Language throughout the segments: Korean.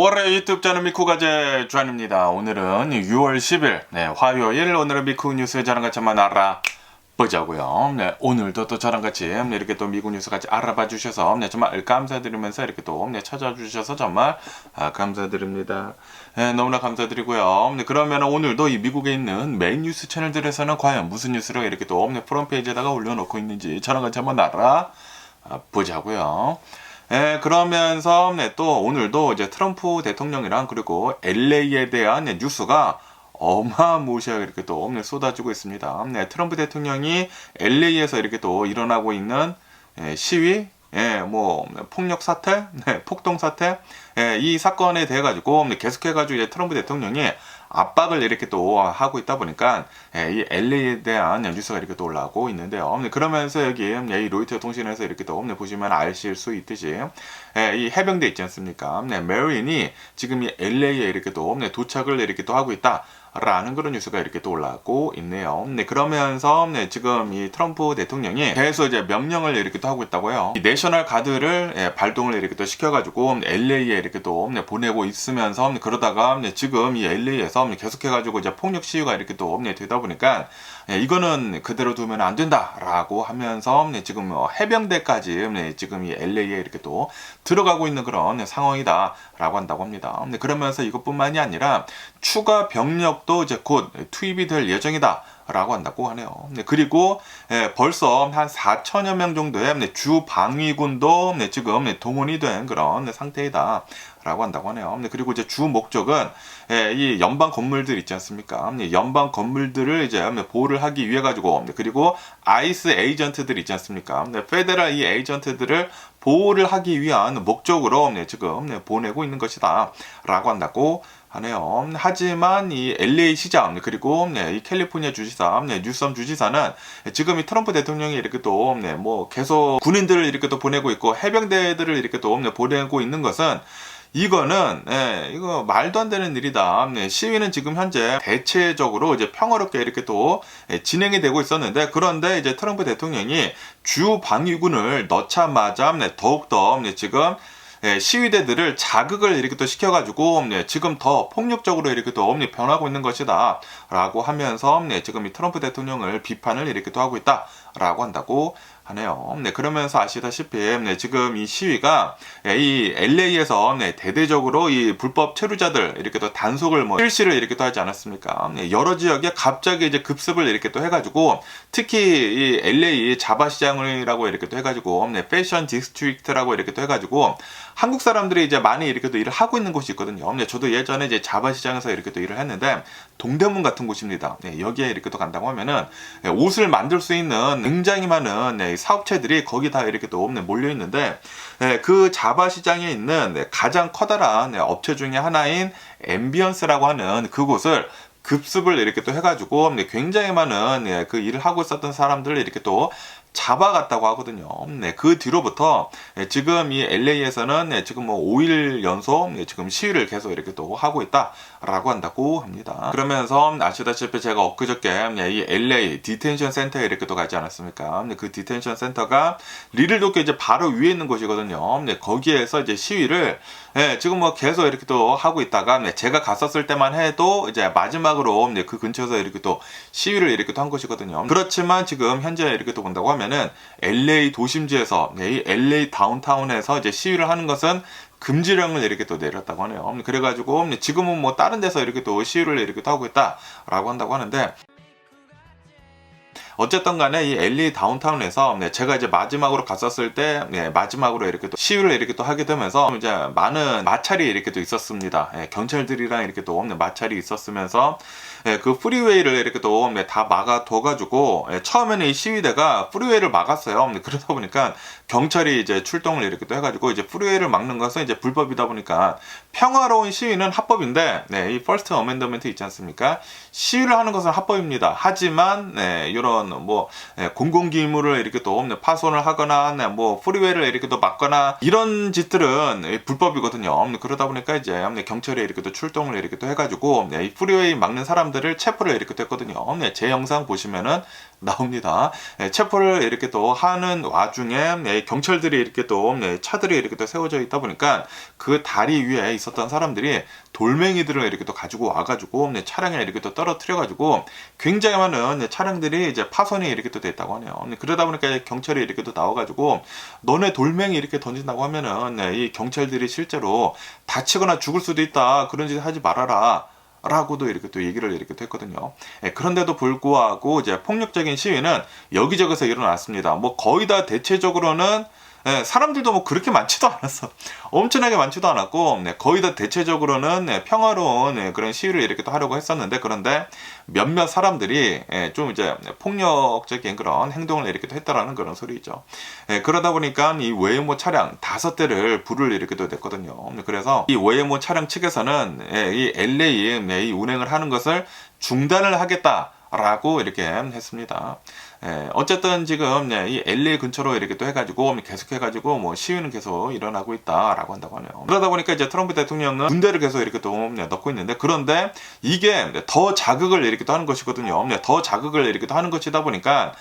5월의 유튜브 저는 미쿠가제 주한입니다. 오늘은 6월 10일 화요일. 오늘은 미쿠 뉴스의 저랑 같이 한번 알아보자고요. 오늘도 또 저랑 같이 이렇게 또 미국 뉴스 같이 알아봐 주셔서 정말 감사드리면서 이렇게 또 찾아주셔서 정말 감사드립니다. 너무나 감사드리고요. 그러면 오늘도 이 미국에 있는 메인 뉴스 채널들에서는 과연 무슨 뉴스를 이렇게 또 프론페이지에다가 올려놓고 있는지 저랑 같이 한번 알아보자고요. 그러면서 또 오늘도 이제 트럼프 대통령이랑 그리고 LA에 대한 뉴스가 어마무시하게 이렇게 또 쏟아지고 있습니다. 트럼프 대통령이 LA에서 이렇게 또 일어나고 있는 시위, 뭐 폭력 사태, 폭동 사태, 이 사건에 대해 가지고 계속해가지고 이제 트럼프 대통령이 압박을 이렇게 또 하고 있다 보니까 이 LA에 대한 뉴스가 이렇게 또 올라오고 있는데요. 그러면서 여기 이 로이터 통신에서 이렇게 또 보시면 아실 수 있듯이 이 해병대 있지 않습니까? 메린이 지금 이 LA에 이렇게 또 도착을 이렇게 또 하고 있다. 라는 그런 뉴스가 이렇게 또 올라오고 있네요. 그러면서 지금 이 트럼프 대통령이 계속 이제 명령을 이렇게 또 하고 있다고요. 이 내셔널 가드를 발동을 이렇게 또 시켜가지고 LA에 이렇게 또 보내고 있으면서 그러다가 지금 이 LA에서 계속해가지고 이제 폭력 시위가 이렇게 또 되다 보니까 이거는 그대로 두면 안 된다라고 하면서 지금 해병대까지 지금 이 LA에 이렇게 또 들어가고 있는 그런 상황이다라고 한다고 합니다. 그러면서 이것뿐만이 아니라 추가 병력도 이제 곧 투입이 될 예정이다. 라고 한다고 하네요. 그리고 벌써 한 4천여 명 정도의 주 방위군도 지금 동원이 된 그런 상태이다. 라고 한다고 하네요. 그리고 이제 주 목적은 이 연방 건물들 있지 않습니까? 연방 건물들을 이제 보호를 하기 위해 가지고 그리고 아이스 에이전트들 있지 않습니까? 페데럴 이 에이전트들을 보호를 하기 위한 목적으로 지금 보내고 있는 것이다. 라고 한다고 하네요. 하지만 이 LA 시장 그리고 이 캘리포니아 주지사 뉴섬 주지사는 지금 이 트럼프 대통령이 이렇게 또 뭐 계속 군인들을 이렇게 또 보내고 있고 해병대들을 이렇게 또 보내고 있는 것은 이거는 이거 말도 안 되는 일이다. 시위는 지금 현재 대체적으로 이제 평화롭게 이렇게 또 진행이 되고 있었는데 그런데 이제 트럼프 대통령이 주 방위군을 넣자마자 더욱더 지금 시위대들을 자극을 이렇게 또 시켜가지고 지금 더 폭력적으로 이렇게 또 변하고 있는 것이다 라고 하면서 지금 이 트럼프 대통령을 비판을 이렇게 또 하고 있다 라고 한다고 하네요. 그러면서 아시다시피 지금 이 시위가 이 LA에서 대대적으로 이 불법 체류자들 이렇게 또 단속을 실시를 이렇게 또 하지 않았습니까? 여러 지역에 갑자기 이제 급습을 이렇게 또 해가지고 특히 이 LA 자바시장이라고 이렇게 또 해가지고 패션 디스트릭트라고 이렇게 또 해가지고 한국 사람들이 이제 많이 이렇게 또 일을 하고 있는 곳이 있거든요. 저도 예전에 이제 자바시장에서 이렇게 또 일을 했는데 동대문 같은 곳입니다. 여기에 이렇게 또 간다고 하면은 옷을 만들 수 있는 굉장히 많은 사업체들이 거기 다 이렇게 또 몰려 있는데 그 자바 시장에 있는 가장 커다란 업체 중에 하나인 앰비언스라고 하는 그곳을 급습을 이렇게 또 해가지고 굉장히 많은 그 일을 하고 있었던 사람들을 이렇게 또 잡아갔다고 하거든요. 그 뒤로부터 지금 이 LA에서는 지금 뭐 5일 연속 지금 시위를 계속 이렇게 또 하고 있다라고 한다고 합니다. 그러면서 아시다시피 제가 엊그저께 이 LA 디텐션 센터에 이렇게 또 가지 않았습니까? 그 디텐션 센터가 리들도쿄 이제 바로 위에 있는 곳이거든요. 거기에서 이제 시위를 지금 뭐 계속 이렇게 또 하고 있다가 제가 갔었을 때만 해도 이제 마지막으로 그 근처에서 이렇게 또 시위를 이렇게 또 한 것이거든요. 그렇지만 지금 현재 이렇게 또 본다고 하면은 LA 도심지에서 이 LA 다운타운에서 이제 시위를 하는 것은 금지령을 이렇게 또 내렸다고 하네요. 그래가지고 지금은 뭐 다른 데서 이렇게 또 시위를 이렇게 또 하고 있다라고 한다고 하는데 어쨌든 간에 이 LA 다운타운에서 제가 이제 마지막으로 갔었을 때 마지막으로 이렇게 또 시위를 이렇게 또 하게 되면서 이제 많은 마찰이 이렇게 또 있었습니다. 경찰들이랑 이렇게 또 마찰이 있었으면서 그 프리웨이를 이렇게 또 다 막아둬가지고 처음에는 이 시위대가 프리웨이를 막았어요. 그러다 보니까 경찰이 이제 출동을 이렇게 또 해가지고 이제 프리웨이를 막는 것은 이제 불법이다 보니까 평화로운 시위는 합법인데 이 퍼스트 어멘더멘트 있지 않습니까? 시위를 하는 것은 합법입니다. 하지만 이런 뭐 공공기물을 이렇게 또 파손을 하거나 뭐 프리웨이를 이렇게 또 막거나 이런 짓들은 불법이거든요. 그러다 보니까 이제 경찰이 이렇게 또 출동을 이렇게 또 해가지고 이 프리웨이 막는 사람들 사람들을 체포를 이렇게 됐거든요. 네, 제 영상 보시면은 나옵니다. 네, 체포를 이렇게 또 하는 와중에 네, 경찰들이 이렇게 또 네, 차들이 이렇게 또 세워져 있다 보니까 그 다리 위에 있었던 사람들이 돌멩이들을 이렇게 또 가지고 와가지고 네, 차량에 이렇게 또 떨어뜨려가지고 굉장히 많은 네, 차량들이 이제 파손이 이렇게 또 됐다고 하네요. 네, 그러다 보니까 경찰이 이렇게 또 나와가지고 너네 돌멩이 이렇게 던진다고 하면은 네, 이 경찰들이 실제로 다치거나 죽을 수도 있다. 그런 짓 하지 말아라. 라고도 이렇게 또 얘기를 이렇게 또 했거든요. 예, 그런데도 불구하고 이제 폭력적인 시위는 여기저기서 일어났습니다. 뭐 거의 다 대체적으로는 예, 사람들도 뭐 그렇게 많지도 않았어. 엄청나게 많지도 않았고, 네, 거의 다 대체적으로는 네, 평화로운 네, 그런 시위를 이렇게 또 하려고 했었는데, 그런데 몇몇 사람들이 예, 좀 이제 폭력적인 그런 행동을 이렇게 또 했다라는 그런 소리죠. 예, 그러다 보니까 이 웨이모 차량 5대를 불을 이렇게 또 냈거든요. 그래서 이 웨이모 차량 측에서는 예, 이 LA 네, 이 운행을 하는 것을 중단을 하겠다라고 이렇게 했습니다. 예, 어쨌든 지금 네, 이 LA 근처로 이렇게 또 해가지고 계속 해가지고 뭐 시위는 계속 일어나고 있다라고 한다고 하네요. 그러다 보니까 이제 트럼프 대통령은 군대를 계속 이렇게 또 네, 넣고 있는데, 그런데 이게 더 자극을 이렇게 또 하는 것이거든요. 네, 더 자극을 이렇게 또 하는 것이다 보니까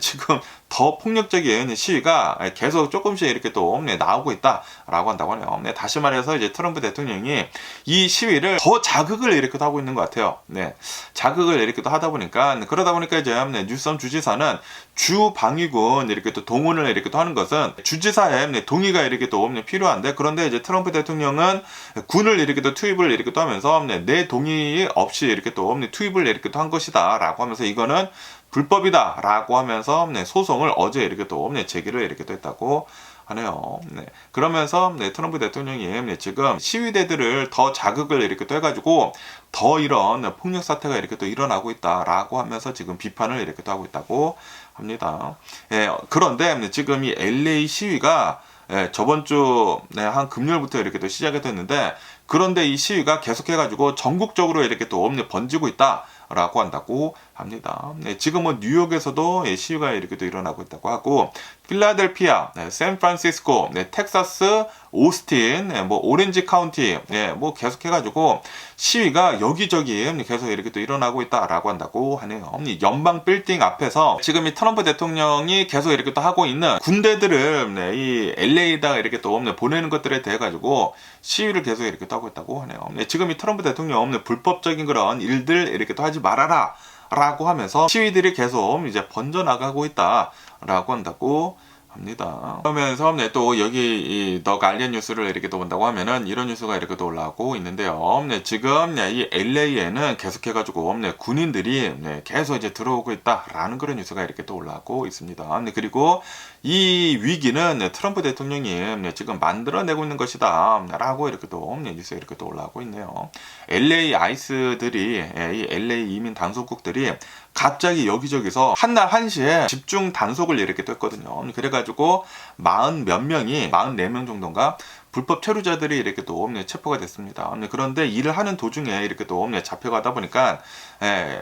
지금 더 폭력적인 시위가 계속 조금씩 이렇게 또 네, 나오고 있다라고 한다고 하네요. 네, 다시 말해서 이제 트럼프 대통령이 이 시위를 더 자극을 이렇게 하고 있는 것 같아요. 네, 자극을 이렇게 또 하다 보니까 그러다 보니까 이제 네, 뉴섬 주지사는 주 방위군 이렇게 또 동원을 이렇게 또 하는 것은 주지사의 네, 동의가 이렇게 또 필요한데, 그런데 이제 트럼프 대통령은 군을 이렇게 또 투입을 이렇게 또 하면서 내 동의 없이 이렇게 또 투입을 이렇게 또 한 것이다라고 하면서 이거는 불법이다라고 하면서 네, 소송을 어제 이렇게 또 제기를 이렇게 또 했다고 하네요. 네. 그러면서 네, 트럼프 대통령이 네, 지금 시위대들을 더 자극을 이렇게 또 해가지고 더 이런 폭력 사태가 이렇게 또 일어나고 있다라고 하면서 지금 비판을 이렇게 또 하고 있다고 합니다. 예, 그런데 네, 지금 이 LA 시위가 예, 저번 주 한 금요일부터 이렇게 또 시작이 됐는데, 그런데 이 시위가 계속해가지고 전국적으로 이렇게 또 번지고 있다라고 한다고 합니다. 네, 지금 뭐 뉴욕에서도 시위가 이렇게 또 일어나고 있다고 하고, 필라델피아, 네, 샌프란시스코, 네, 텍사스, 오스틴, 네, 뭐 오렌지 카운티, 네, 뭐 계속해가지고 시위가 여기저기 계속 이렇게 또 일어나고 있다라고 한다고 하네요. 연방 빌딩 앞에서 지금 이 트럼프 대통령이 계속 이렇게 또 하고 있는 군대들을 네, 이 LA에다가 이렇게 또 보내는 것들에 대해 가지고 시위를 계속 이렇게 또 하고 있다고 하네요. 네, 지금 이 트럼프 대통령 불법적인 그런 일들 이렇게 또 하지 말아라 라고 하면서 시위들이 계속 이제 번져나가고 있다라고 한다고 합니다. 그러면서 네, 또 여기 이 더 가디언 뉴스를 이렇게 또 본다고 하면은 이런 뉴스가 이렇게 또 올라오고 있는데요. 네, 지금 네, 이 LA에는 계속해가지고 네, 군인들이 네, 계속 이제 들어오고 있다라는 그런 뉴스가 이렇게 또 올라오고 있습니다. 네, 그리고 이 위기는 네, 트럼프 대통령이 네, 지금 만들어내고 있는 것이다라고 이렇게 또 네, 뉴스가 이렇게 또 올라오고 있네요. LA 아이스들이 이 LA 이민 단속국들이 갑자기 여기저기서 한날 한시에 집중 단속을 이렇게 또 했거든요. 그래가지고 40 몇 명이 44명 정도인가 불법 체류자들이 이렇게 또 체포가 됐습니다. 그런데 일을 하는 도중에 이렇게 또 잡혀가다 보니까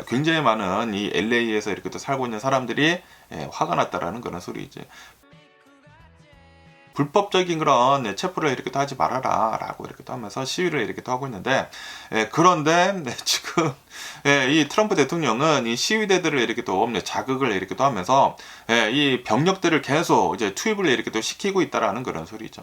굉장히 많은 이 LA에서 이렇게 또 살고 있는 사람들이 화가 났다라는 그런 소리이지. 불법적인 그런 체포를 이렇게 또 하지 말아라 라고 이렇게 또 하면서 시위를 이렇게 또 하고 있는데, 그런데 지금 이 트럼프 대통령은 이 시위대들을 이렇게 또 자극을 이렇게 또 하면서 이 병력들을 계속 이제 투입을 이렇게 또 시키고 있다라는 그런 소리죠.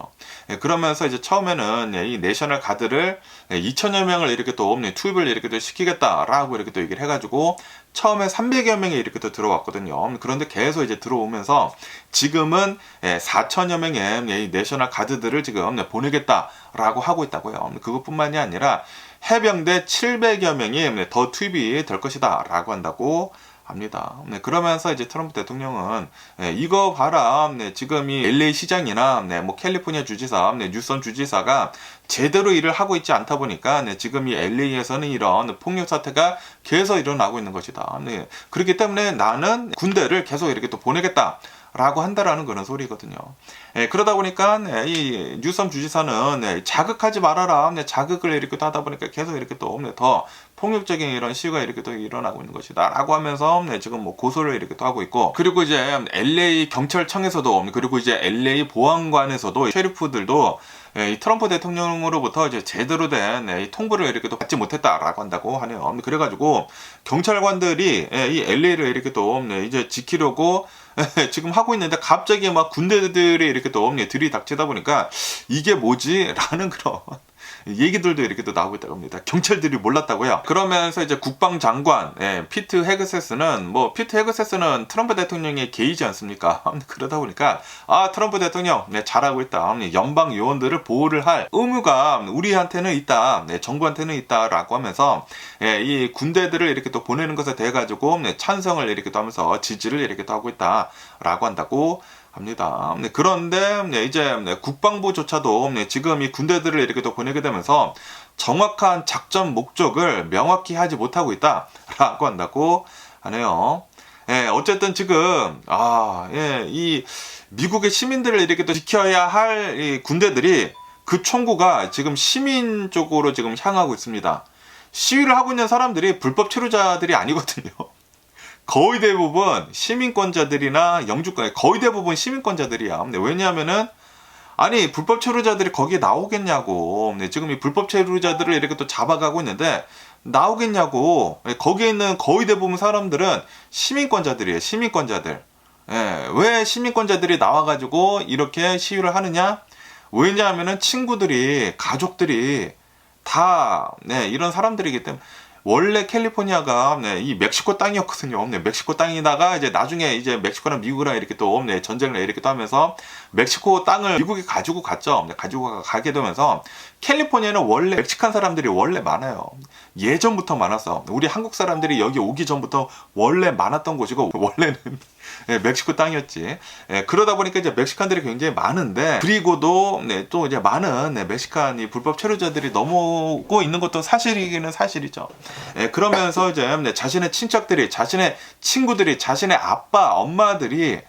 그러면서 이제 처음에는 이 내셔널 가드를 2천여 명을 이렇게 또 투입을 이렇게 또 시키겠다라고 이렇게 또 얘기를 해가지고 처음에 300여 명이 이렇게 또 들어왔거든요. 그런데 계속 이제 들어오면서 지금은 4천여 명의 이 내셔널 가드들을 지금 보내겠다라고 하고 있다고요. 그것뿐만이 아니라 해병대 700여 명이 더 투입이 될 것이다 라고 한다고 합니다. 그러면서 이제 트럼프 대통령은 이거 봐라, 지금 이 LA 시장이나 뭐 캘리포니아 주지사, 뉴섬 주지사가 제대로 일을 하고 있지 않다 보니까 지금 이 LA에서는 이런 폭력 사태가 계속 일어나고 있는 것이다. 그렇기 때문에 나는 군대를 계속 이렇게 또 보내겠다 라고 한다라는 그런 소리거든요. 그러다 보니까 이 뉴섬 주지사는 자극하지 말아라, 자극을 이렇게 또 하다 보니까 계속 이렇게 또 더 폭력적인 이런 시위가 이렇게 또 일어나고 있는 것이다라고 하면서 지금 뭐 고소를 이렇게 또 하고 있고, 그리고 이제 LA 경찰청에서도, 그리고 이제 LA 보안관에서도 셰리프들도 이 트럼프 대통령으로부터 이제 제대로 된 이 통보를 이렇게 또 받지 못했다라고 한다고 하네요. 그래가지고 경찰관들이 이 LA를 이렇게 또 이제 지키려고 지금 하고 있는데 갑자기 막 군대들이 이렇게 또 들이닥치다 보니까 이게 뭐지? 라는 그런 얘기들도 이렇게 또 나오고 있다고 합니다. 경찰들이 몰랐다고요. 그러면서 이제 국방장관 피트 헤그세스는, 피트 헤그세스는 트럼프 대통령의 게이지 않습니까? 그러다 보니까 트럼프 대통령 잘하고 있다. 연방 요원들을 보호를 할 의무가 우리한테는 있다. 정부한테는 있다라고 하면서 이 군대들을 이렇게 또 보내는 것에 대해 가지고 찬성을 이렇게 또 하면서 지지를 이렇게 또 하고 있다라고 한다고 합니다. 그런데 이제 국방부조차도 지금 이 군대들을 이렇게 또 보내게 되면서 정확한 작전 목적을 명확히 하지 못하고 있다라고 한다고 하네요. 어쨌든 지금 이 미국의 시민들을 이렇게 또 지켜야 할 이 군대들이, 그 총구가 지금 시민 쪽으로 지금 향하고 있습니다. 시위를 하고 있는 사람들이 불법 체류자들이 아니거든요. 거의 대부분 시민권자들이나 영주권, 거의 대부분 시민권자들이야. 왜냐하면은 불법 체류자들이 거기에 나오겠냐고. 지금 이 불법 체류자들을 이렇게 또 잡아가고 있는데 나오겠냐고. 거기에 있는 거의 대부분 사람들은 시민권자들이에요. 시민권자들. 왜 시민권자들이 나와가지고 이렇게 시위를 하느냐? 왜냐하면은 친구들이, 가족들이 다 이런 사람들이기 때문에. 원래 캘리포니아가 이 멕시코 땅이었거든요. 멕시코 땅이다가 이제 나중에 이제 멕시코랑 미국이랑 이렇게 또 전쟁을 이렇게 또 하면서 멕시코 땅을 미국이 가지고 갔죠. 가지고 가게 되면서 캘리포니아는 원래 멕시칸 사람들이 원래 많아요. 예전부터 많았어. 우리 한국 사람들이 여기 오기 전부터 원래 많았던 곳이고, 원래는 멕시코 땅이었지. 그러다 보니까 이제 멕시칸들이 굉장히 많은데, 그리고도 또 이제 많은 멕시칸 이 불법 체류자들이 넘어오고 있는 것도 사실이기는 사실이죠. 그러면서 이제 자신의 친척들이, 자신의 친구들이, 자신의 아빠, 엄마들이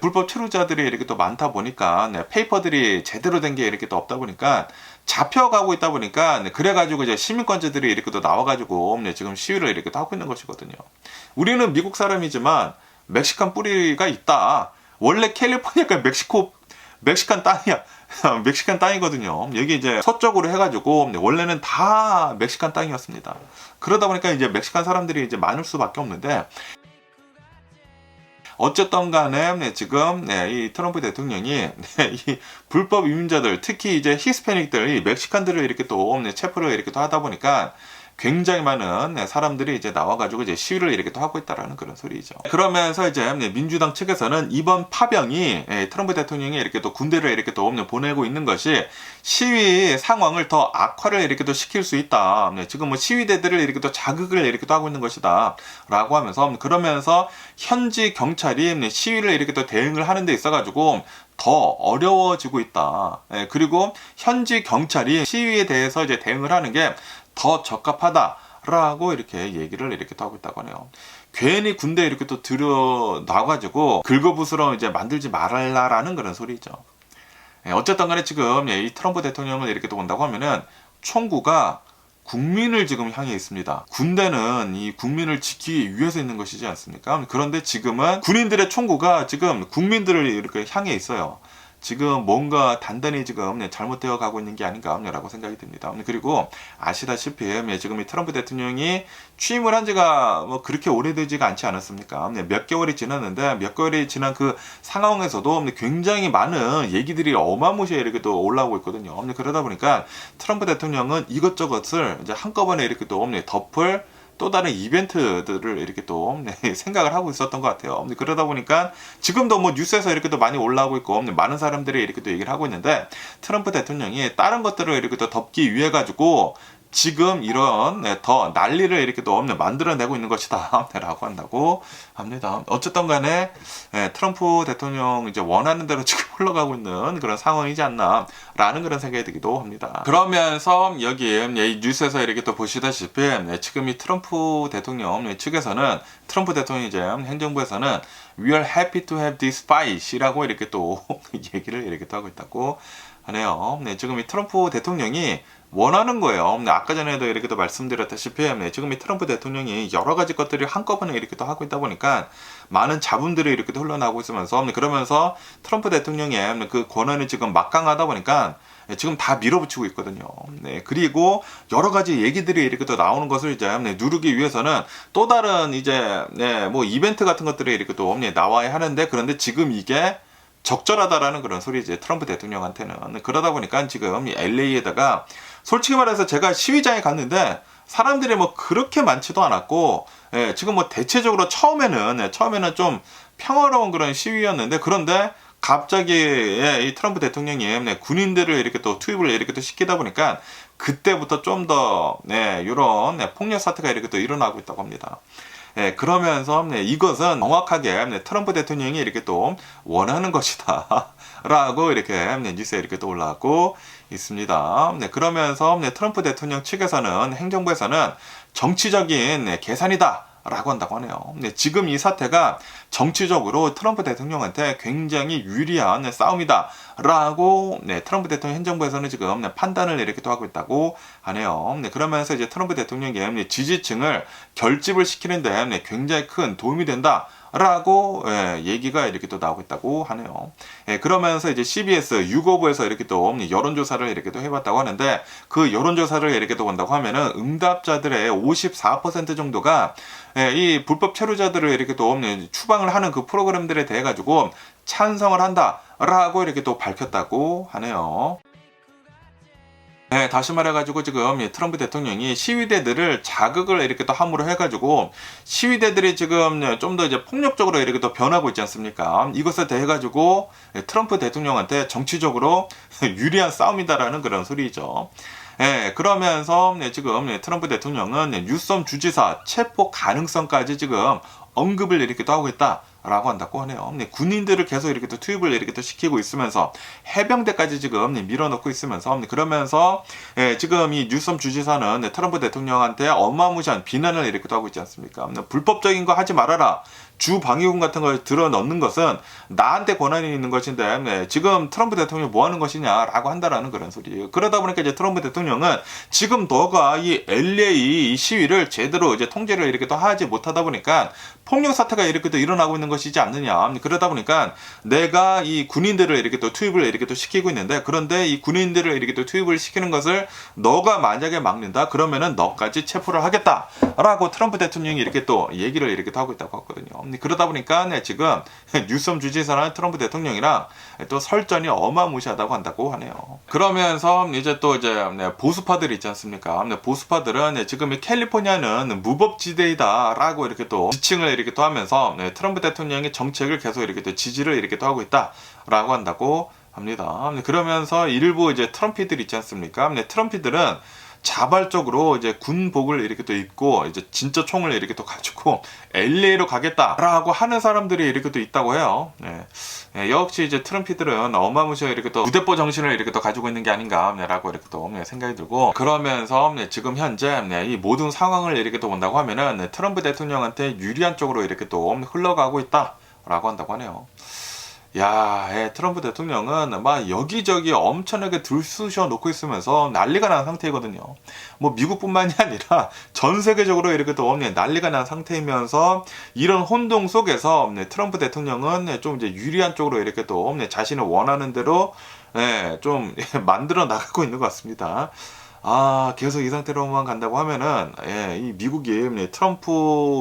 불법 체류자들이 이렇게 또 많다 보니까 페이퍼들이 제대로 된 게 이렇게 또 없다 보니까 잡혀가고 있다 보니까, 그래가지고 이제 시민권자들이 이렇게 또 나와가지고 지금 시위를 이렇게 또 하고 있는 것이거든요. 우리는 미국 사람이지만 멕시칸 뿌리가 있다. 원래 캘리포니아가 멕시칸 땅이야. 멕시칸 땅이거든요. 여기 이제 서쪽으로 해가지고 원래는 다 멕시칸 땅이었습니다. 그러다 보니까 이제 멕시칸 사람들이 이제 많을 수밖에 없는데, 어쨌든 간에 지금 이 트럼프 대통령이 이 불법 이민자들, 특히 이제 히스패닉들, 이 멕시칸들을 이렇게 또 체포를 이렇게 또 하다 보니까 굉장히 많은 사람들이 이제 나와가지고 이제 시위를 이렇게 또 하고 있다라는 그런 소리죠. 그러면서 이제 민주당 측에서는 이번 파병이 트럼프 대통령이 이렇게 또 군대를 이렇게 또 보내고 있는 것이 시위 상황을 더 악화를 이렇게 또 시킬 수 있다. 지금 뭐 시위대들을 이렇게 또 자극을 이렇게 또 하고 있는 것이다. 라고 하면서, 그러면서 현지 경찰이 시위를 이렇게 또 대응을 하는 데 있어가지고 더 어려워지고 있다. 그리고 현지 경찰이 시위에 대해서 이제 대응을 하는 게 더 적합하다라고 이렇게 얘기를 이렇게 또 하고 있다고 하네요. 괜히 군대 이렇게 또 들여 놔가지고 긁어부스러 이제 만들지 말라라는 그런 소리죠. 어쨌든 간에 지금 이 트럼프 대통령을 이렇게 또 본다고 하면은 총구가 국민을 지금 향해 있습니다. 군대는 이 국민을 지키기 위해서 있는 것이지 않습니까? 그런데 지금은 군인들의 총구가 지금 국민들을 이렇게 향해 있어요. 지금 뭔가 단단히 지금 잘못되어 가고 있는 게 아닌가라고 생각이 듭니다. 그리고 아시다시피 지금 이 트럼프 대통령이 취임을 한 지가 뭐 그렇게 오래되지가 않지 않았습니까? 몇 개월이 지났는데, 몇 개월이 지난 그 상황에서도 굉장히 많은 얘기들이 어마무시하게 이렇게 또 올라오고 있거든요. 그러다 보니까 트럼프 대통령은 이것저것을 이제 한꺼번에 이렇게 또 덮을 또 다른 이벤트들을 이렇게 또 생각을 하고 있었던 것 같아요. 그러다 보니까 지금도 뭐 뉴스에서 이렇게 또 많이 올라오고 있고 많은 사람들이 이렇게 또 얘기를 하고 있는데, 트럼프 대통령이 다른 것들을 이렇게 또 덮기 위해 가지고 지금 이런 더 난리를 이렇게 또 만들어내고 있는 것이다 라고 한다고 합니다. 어쨌든 간에 트럼프 대통령 이제 원하는 대로 지금 흘러가고 있는 그런 상황이지 않나 라는 그런 생각이 들기도 합니다. 그러면서 여기 이 뉴스에서 이렇게 또 보시다시피 지금 이 트럼프 대통령 측에서는, 트럼프 대통령 이제 행정부에서는 We are happy to have this fight 이라고 이렇게 또 얘기를 이렇게 또 하고 있다고 하네요. 네, 지금 이 트럼프 대통령이 원하는 거예요. 네, 아까 전에도 이렇게 또 말씀드렸다시피 네, 지금 이 트럼프 대통령이 여러 가지 것들을 한꺼번에 이렇게 또 하고 있다 보니까 많은 자본들이 이렇게 또 흘러나오고 있으면서 그러면서 트럼프 대통령의 그 권한이 지금 막강하다 보니까 지금 다 밀어붙이고 있거든요. 네, 그리고 여러 가지 얘기들이 이렇게 또 나오는 것을 이제 누르기 위해서는 또 다른 이제 뭐 이벤트 같은 것들이 이렇게 또 나와야 하는데 그런데 지금 이게 적절하다라는 그런 소리지 트럼프 대통령한테는. 그러다 보니까 지금 이 LA에다가 솔직히 말해서 제가 시위장에 갔는데 사람들이 뭐 그렇게 많지도 않았고 지금 뭐 대체적으로 처음에는 좀 평화로운 그런 시위였는데 그런데 갑자기 이 트럼프 대통령이 군인들을 이렇게 또 투입을 이렇게 또 시키다 보니까 그때부터 좀 더 이런 폭력 사태가 이렇게 또 일어나고 있다고 합니다. 그러면서 이것은 정확하게 트럼프 대통령이 이렇게 또 원하는 것이다 라고 이렇게 뉴스에 이렇게 또 올라왔고 있습니다. 그러면서 트럼프 대통령 측에서는 행정부에서는 정치적인 계산이다 라고 한다고 하네요. 지금 이 사태가 정치적으로 트럼프 대통령한테 굉장히 유리한 싸움이다 라고 트럼프 대통령 행정부에서는 지금 판단을 이렇게 또 하고 있다고 하네요. 그러면서 이제 트럼프 대통령의 지지층을 결집을 시키는데 굉장히 큰 도움이 된다 라고 얘기가 이렇게 또 나오고 있다고 하네요. 그러면서 이제 CBS 유거부에서 이렇게 또 여론조사를 이렇게 또 해봤다고 하는데 그 여론조사를 이렇게 또 본다고 하면은 응답자들의 54% 정도가 이 불법 체류자들을 이렇게 또 추방을 하는 그 프로그램들에 대해 가지고 찬성을 한다라고 이렇게 또 밝혔다고 하네요. 네, 다시 말해가지고 지금 트럼프 대통령이 시위대들을 자극을 이렇게 또 함으로 해가지고 시위대들이 지금 좀 더 이제 폭력적으로 이렇게 또 변하고 있지 않습니까? 이것에 대해 가지고 트럼프 대통령한테 정치적으로 유리한 싸움이다라는 그런 소리죠. 그러면서 지금 트럼프 대통령은 뉴섬 주지사 체포 가능성까지 지금 언급을 이렇게 또 하고 있다. 라고 한다고 하네요. 군인들을 계속 이렇게 또 투입을 이렇게 또 시키고 있으면서 해병대까지 지금 밀어넣고 있으면서 그러면서 지금 이 뉴섬 주지사는 트럼프 대통령한테 어마무시한 비난을 이렇게 또 하고 있지 않습니까? 불법적인 거 하지 말아라. 주 방위군 같은 걸 들어 넣는 것은 나한테 권한이 있는 것인데 지금 트럼프 대통령이 뭐 하는 것이냐라고 한다라는 그런 소리예요. 그러다 보니까 이제 트럼프 대통령은 지금 너가 이 LA 이 시위를 제대로 이제 통제를 이렇게 또 하지 못하다 보니까 폭력 사태가 이렇게 또 일어나고 있는 것이지 않느냐. 그러다 보니까 내가 이 군인들을 이렇게 또 투입을 이렇게 또 시키고 있는데 그런데 이 군인들을 이렇게 또 투입을 시키는 것을 너가 만약에 막는다 그러면은 너까지 체포를 하겠다라고 트럼프 대통령이 이렇게 또 얘기를 이렇게 또 하고 있다고 하거든요. 그러다 보니까 지금 뉴섬 주지사랑 트럼프 대통령이랑 또 설전이 어마무시하다고 한다고 하네요. 그러면서 이제 또 보수파들 있지 않습니까? 보수파들은 지금 이 캘리포니아는 무법지대이다라고 이렇게 또 지칭을 이렇게 또 하면서 트럼프 대통령의 정책을 계속 이렇게 또 지지를 이렇게 또 하고 있다라고 한다고 합니다. 그러면서 일부 이제 트럼피들 있지 않습니까? 트럼피들은 자발적으로 이제 군복을 이렇게 또 입고 이제 진짜 총을 이렇게 또 가지고 LA로 가겠다라고 하는 사람들이 이렇게 또 있다고 해요. 역시 이제 트럼피들은 어마무시하게 이렇게 또 무대포 정신을 이렇게 또 가지고 있는 게 아닌가라고 이렇게 또 생각이 들고 그러면서 지금 현재 이 모든 상황을 이렇게 또 본다고 하면은 트럼프 대통령한테 유리한 쪽으로 이렇게 또 흘러가고 있다라고 한다고 하네요. 야, 트럼프 대통령은 막 여기저기 엄청나게 들쑤셔 놓고 있으면서 난리가 난 상태이거든요. 뭐 미국뿐만이 아니라 전 세계적으로 이렇게 또 난리가 난 상태이면서 이런 혼동 속에서 트럼프 대통령은 좀 이제 유리한 쪽으로 이렇게 또 자신을 원하는 대로 좀 만들어 나가고 있는 것 같습니다. 계속 이 상태로만 간다고 하면은 이 미국이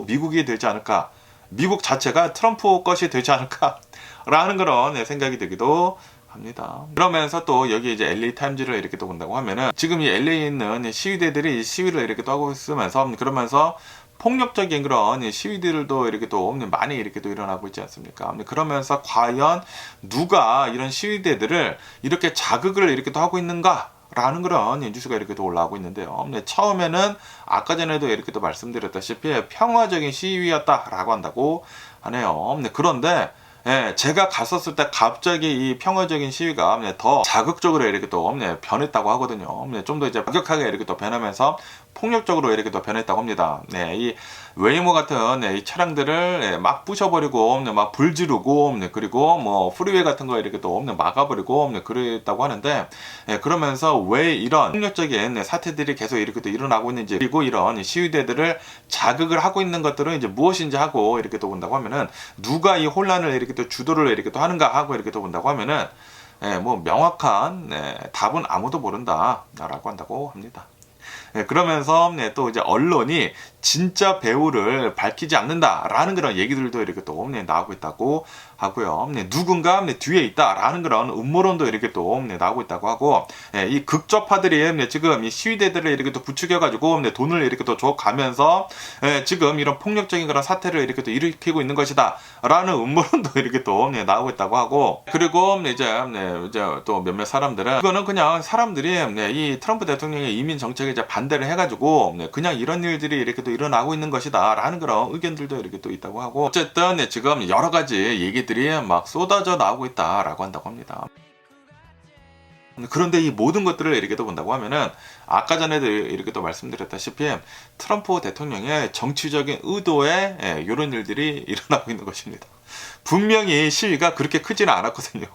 미국이 되지 않을까? 미국 자체가 트럼프 것이 되지 않을까? 라는 그런 생각이 들기도 합니다. 그러면서 또 여기 이제 LA 타임즈를 이렇게 또 본다고 하면은 지금 이 LA에 있는 시위대들이 시위를 이렇게 또 하고 있으면서 그러면서 폭력적인 그런 시위들도 이렇게 또 많이 이렇게 또 일어나고 있지 않습니까? 그러면서 과연 누가 이런 시위대들을 이렇게 자극을 이렇게 또 하고 있는가? 라는 그런 뉴스가 이렇게 또 올라오고 있는데요. 처음에는 아까 전에도 이렇게 또 말씀드렸다시피 평화적인 시위였다라고 한다고 하네요. 그런데 제가 갔었을 때 갑자기 이 평화적인 시위가 더 자극적으로 이렇게 또 변했다고 하거든요. 좀 더 이제 과격하게 이렇게 또 변하면서 폭력적으로 이렇게 또 변했다고 합니다. 이 웨이모 같은 이 차량들을 막 부셔버리고 막 불 지르고 그리고 뭐 프리웨이 같은 거 이렇게 또 막아버리고 그랬다고 하는데, 그러면서 왜 이런 폭력적인 사태들이 계속 이렇게 또 일어나고 있는지, 그리고 이런 시위대들을 자극을 하고 있는 것들은 이제 무엇인지 하고 이렇게 또 본다고 하면은, 누가 이 혼란을 이렇게 또 주도를 이렇게 또 하는가 하고 이렇게 또 본다고 하면은, 뭐 명확한 답은 아무도 모른다라고 한다고 합니다. 그러면서 또 이제 언론이 진짜 배우를 밝히지 않는다라는 그런 얘기들도 이렇게 또 나오고 있다고 하고요. 누군가 뒤에 있다라는 그런 음모론도 이렇게 또 나오고 있다고 하고, 이 극좌파들이 지금 이 시위대들을 이렇게 또 부추겨가지고 돈을 이렇게 또 줘가면서 지금 이런 폭력적인 그런 사태를 이렇게 또 일으키고 있는 것이다라는 음모론도 이렇게 또 나오고 있다고 하고, 그리고 이제 또 몇몇 사람들은 이거는 그냥 사람들이 이 트럼프 대통령의 이민 정책에 이제 반대를 해가지고 그냥 이런 일들이 이렇게 또 일어나고 있는 것이다라는 그런 의견들도 이렇게 또 있다고 하고, 어쨌든 지금 여러 가지 얘기들이 막 쏟아져 나오고 있다라고 한다고 합니다. 그런데 이 모든 것들을 이렇게 또 본다고 하면은, 아까 전에도 이렇게 또 말씀드렸다시피 트럼프 대통령의 정치적인 의도에 이런 일들이 일어나고 있는 것입니다. 분명히 시위가 그렇게 크지는 않았거든요.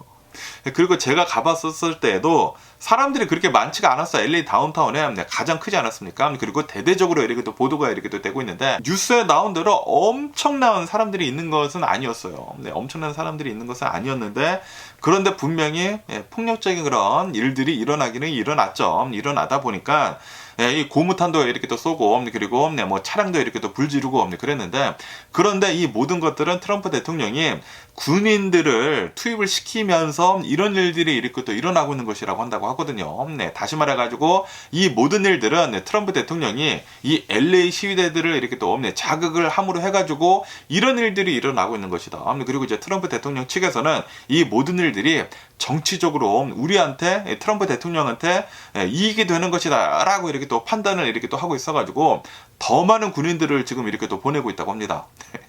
그리고 제가 가봤었을 때에도 사람들이 그렇게 많지가 않았어요. LA 다운타운에 가장 크지 않았습니까? 그리고 대대적으로 이렇게 또 보도가 이렇게 또 되고 있는데, 뉴스에 나온 대로 엄청난 사람들이 있는 것은 아니었어요. 엄청난 사람들이 있는 것은 아니었는데, 그런데 분명히 폭력적인 그런 일들이 일어나기는 일어났죠. 일어나다 보니까 이 고무탄도 이렇게 또 쏘고, 그리고 뭐 차량도 이렇게 또 불지르고 그랬는데, 그런데 이 모든 것들은 트럼프 대통령이 군인들을 투입을 시키면서 이런 일들이 이렇게 또 일어나고 있는 것이라고 한다고 하거든요. 다시 말해가지고 이 모든 일들은 트럼프 대통령이 이 LA 시위대들을 이렇게 또 자극을 함으로 해가지고 이런 일들이 일어나고 있는 것이다. 그리고 이제 트럼프 대통령 측에서는 이 모든 일들이 정치적으로 우리한테, 트럼프 대통령한테 이익이 되는 것이다 라고 이렇게 또 판단을 이렇게 또 하고 있어가지고 더 많은 군인들을 지금 이렇게 또 보내고 있다고 합니다.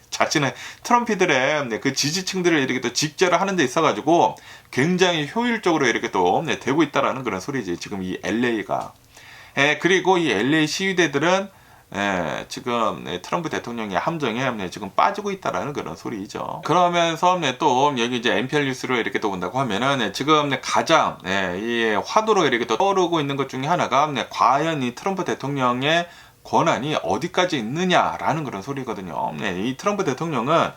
자신의 트럼피들의 그 지지층들을 이렇게 또 직제를 하는 데 있어가지고 굉장히 효율적으로 이렇게 또 되고 있다라는 그런 소리지, 지금 이 LA가. 그리고 이 LA 시위대들은 지금 트럼프 대통령의 함정에 지금 빠지고 있다라는 그런 소리죠. 그러면서 또 여기 이제 NPR 뉴스를 이렇게 또 본다고 하면은, 지금 가장 이 화두로 이렇게 또 떠오르고 있는 것 중에 하나가 과연 이 트럼프 대통령의 권한이 어디까지 있느냐라는 그런 소리거든요. 이 트럼프 대통령은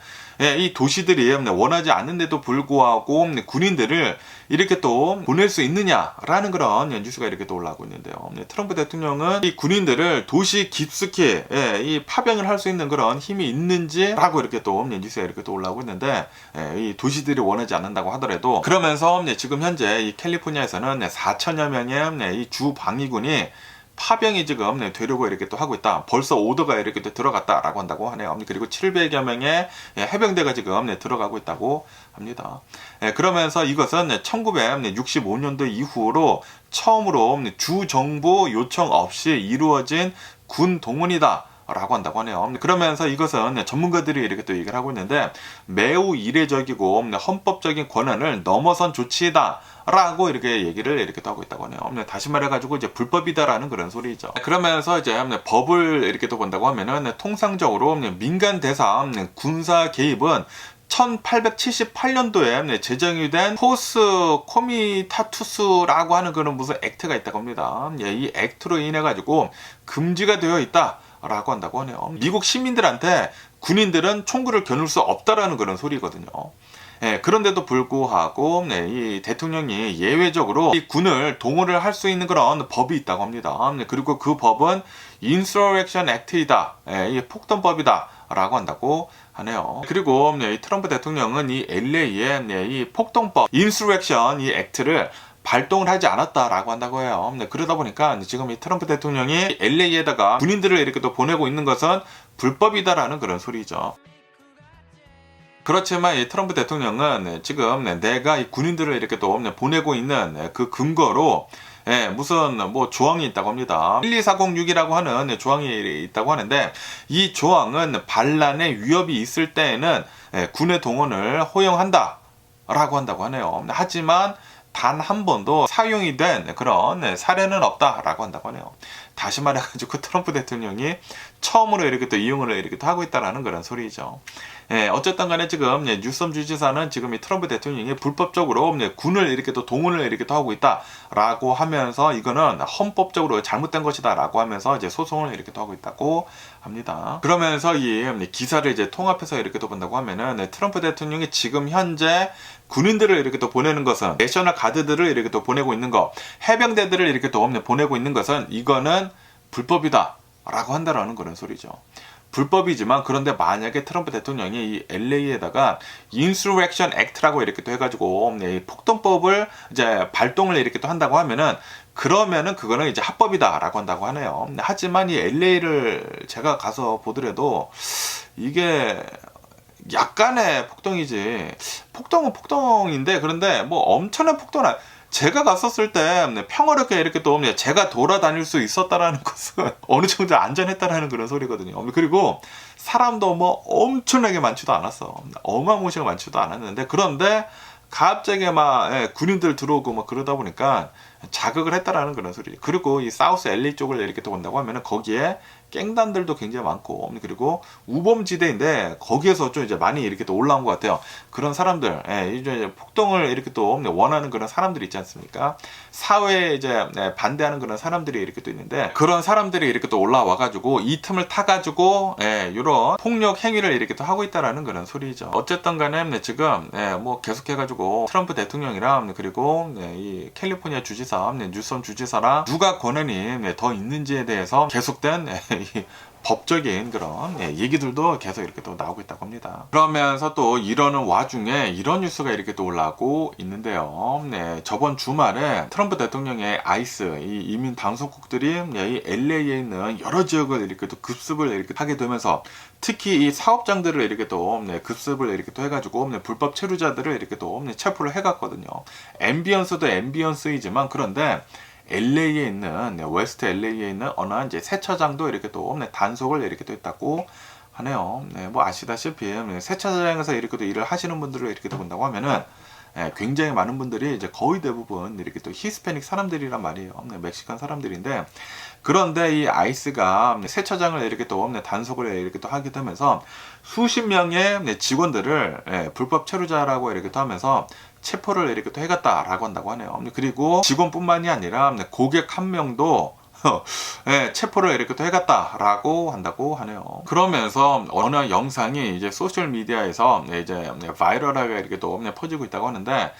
이 도시들이 원하지 않는데도 불구하고 군인들을 이렇게 또 보낼 수 있느냐라는 그런 뉴스가 이렇게 또 올라오고 있는데요. 트럼프 대통령은 이 군인들을 도시 깊숙이 이 파병을 할 수 있는 그런 힘이 있는지라고 이렇게 또 뉴스가 이렇게 또 올라오고 있는데, 이 도시들이 원하지 않는다고 하더라도, 그러면서 지금 현재 이 캘리포니아에서는 4천여 명의 이 주 방위군이 파병이 지금 되려고 이렇게 또 하고 있다. 벌써 오더가 이렇게 또 들어갔다라고 한다고 하네요. 그리고 700여 명의 해병대가 지금 들어가고 있다고 합니다. 그러면서 이것은 1965년도 이후로 처음으로 주 정부 요청 없이 이루어진 군 동원이다 라고 한다고 하네요. 그러면서 이것은 전문가들이 이렇게 또 얘기를 하고 있는데, 매우 이례적이고 헌법적인 권한을 넘어선 조치이다 라고 이렇게 얘기를 이렇게 또 하고 있다고 하네요. 다시 말해가지고 이제 불법이다라는 그런 소리죠. 그러면서 이제 법을 이렇게 또 본다고 하면은, 통상적으로 민간 대상 군사 개입은 1878년도에 제정이 된 포스 코미타투스라고 하는 그런 무슨 액트가 있다고 합니다. 이 액트로 인해 가지고 금지가 되어 있다 라고 한다고 하네요. 미국 시민들한테 군인들은 총구를 겨눌 수 없다라는 그런 소리거든요. 그런데도 불구하고 이 대통령이 예외적으로 이 군을 동원을 할 수 있는 그런 법이 있다고 합니다. 그리고 그 법은 Insurrection Act이다, 이 폭동법이다 라고 한다고 하네요. 그리고 이 트럼프 대통령은 이 LA의 이 폭동법 Insurrection 이 액트를 발동을 하지 않았다라고 한다고 해요. 그러다 보니까 지금 이 트럼프 대통령이 LA에다가 군인들을 이렇게 또 보내고 있는 것은 불법이다라는 그런 소리죠. 그렇지만 이 트럼프 대통령은 지금 내가 이 군인들을 이렇게 또 보내고 있는 그 근거로 무슨 뭐 조항이 있다고 합니다. 12406이라고 하는 조항이 있다고 하는데, 이 조항은 반란의 위협이 있을 때에는 군의 동원을 허용한다 라고 한다고 하네요. 하지만 단 한 번도 사용이 된 그런 사례는 없다라고 한다고 하네요. 다시 말해가지고 트럼프 대통령이 처음으로 이렇게 또 이용을 이렇게 또 하고 있다라는 그런 소리죠. 예, 어쨌든 간에 지금 뉴섬 주지사는 지금 이 트럼프 대통령이 불법적으로 군을 이렇게 또 동원을 이렇게 또 하고 있다라고 하면서 이거는 헌법적으로 잘못된 것이다라고 하면서 이제 소송을 이렇게 또 하고 있다고 합니다. 그러면서 이 기사를 이제 통합해서 이렇게 또 본다고 하면은 트럼프 대통령이 지금 현재 군인들을 이렇게 또 보내는 것은 내셔널 가드들을 이렇게 또 보내고 있는 거, 해병대들을 이렇게 또 보내고 있는 것은 이거는 불법이다라고 한다라는 그런 소리죠. 불법이지만 그런데 만약에 트럼프 대통령이 이 LA에다가 Insurrection Act라고 이렇게 또 해가지고 폭동법을 이제 발동을 이렇게 또 한다고 하면은 그러면은 그거는 이제 합법이다라고 한다고 하네요. 하지만 이 LA를 제가 가서 보더라도 이게 약간의 폭동이지. 폭동은 폭동인데 그런데 뭐 엄청난 폭동은 제가 갔었을 때 평화롭게 이렇게 또 제가 돌아다닐 수 있었다라는 것은 어느 정도 안전했다라는 그런 소리거든요. 그리고 사람도 뭐 엄청나게 많지도 않았어. 어마무시하게 많지도 않았는데 그런데 갑자기 막 군인들 들어오고 막 그러다 보니까 자극을 했다라는 그런 소리. 그리고 이 사우스 LA 쪽을 이렇게 또 본다고 하면은 거기에 갱단들도 굉장히 많고 그리고 우범지대인데 거기에서 좀 이제 많이 이렇게 또 올라온 것 같아요. 그런 사람들, 이제 폭동을 이렇게 또 원하는 그런 사람들이 있지 않습니까? 사회에 이제 반대하는 그런 사람들이 이렇게 또 있는데 그런 사람들이 이렇게 또 올라와가지고 이 틈을 타가지고 이런 폭력 행위를 이렇게 또 하고 있다라는 그런 소리죠. 어쨌든 간에 지금 뭐 계속해가지고 트럼프 대통령이랑 그리고 이 캘리포니아 주지사, 뉴섬 주지사랑 누가 권한이 더 있는지에 대해서 계속된 이 법적인 그런 얘기들도 계속 이렇게 또 나오고 있다고 합니다. 그러면서 또 이러는 와중에 이런 뉴스가 이렇게 또 올라오고 있는데요. 저번 주말에 트럼프 대통령의 아이스, 이 이민 당선국들이 이 LA에 있는 여러 지역을 이렇게 또 급습을 이렇게 하게 되면서 특히 이 사업장들을 이렇게 또 급습을 이렇게 또 해가지고 불법 체류자들을 이렇게 또 체포를 해갔거든요. 앰비언스도 앰비언스이지만 그런데 LA에 있는 웨스트 LA에 있는 어느 이제 세차장도 이렇게 또 단속을 이렇게 또 했다고 하네요. 뭐 아시다시피 세차장에서 이렇게 또 일을 하시는 분들을 이렇게 또 본다고 하면은 굉장히 많은 분들이 이제 거의 대부분 이렇게 또 히스패닉 사람들이란 말이에요. 멕시칸 사람들인데 그런데 이 아이스가 세차장을 이렇게 또 단속을 이렇게 또 하게 되면서 수십 명의 직원들을 불법 체류자라고 이렇게 또 하면서 체포를 이렇게 또 해갔다라고 한다고 하네요. 그리고 직원뿐만이 아니라 고객 한 명도 체포를 이렇게 또 해갔다라고 한다고 하네요. 그러면서 어느 영상이 이제 소셜 미디어에서 이제 바이럴하게 이렇게 또 퍼지고 있다고 하는데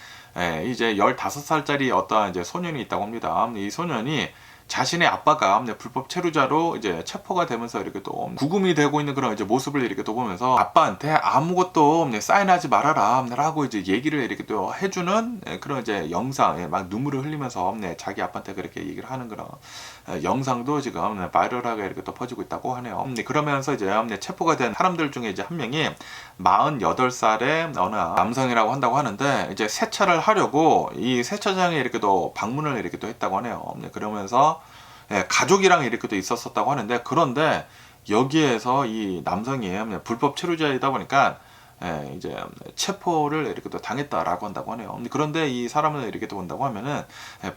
이제 15살짜리 어떤 이제 소년이 있다고 합니다. 이 소년이 자신의 아빠가 불법 체류자로 이제 체포가 되면서 이렇게 또 구금이 되고 있는 그런 이제 모습을 이렇게 또 보면서 아빠한테 아무것도 사인하지 말아라 라고 이제 얘기를 이렇게 또 해주는 그런 이제 영상, 막 눈물을 흘리면서 자기 아빠한테 그렇게 얘기를 하는 그런 영상도 지금 바이럴하게 이렇게 또 퍼지고 있다고 하네요. 그러면서 이제 체포가 된 사람들 중에 이제 한 명이 48살의 어느 남성이라고 한다고 하는데 이제 세차를 하려고 이 세차장에 이렇게 또 방문을 이렇게 또 했다고 하네요. 그러면서 가족이랑 이렇게 또 있었었다고 하는데 그런데 여기에서 이 남성이 불법 체류자이다 보니까 이제 체포를 이렇게 또 당했다라고 한다고 하네요. 그런데 이 사람을 이렇게 또 본다고 하면은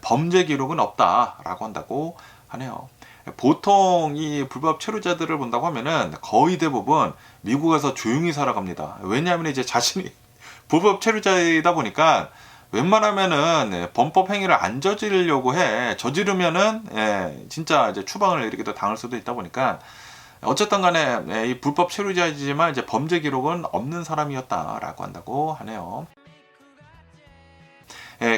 범죄 기록은 없다라고 한다고 하네요. 보통 이 불법 체류자들을 본다고 하면은 거의 대부분 미국에서 조용히 살아갑니다. 왜냐하면 이제 자신이 불법 체류자이다 보니까 웬만하면은 범법 행위를 안 저지르려고 해. 저지르면은 진짜 이제 추방을 이렇게 또 당할 수도 있다 보니까 어쨌든 간에 이 불법 체류자이지만 이제 범죄 기록은 없는 사람이었다라고 한다고 하네요.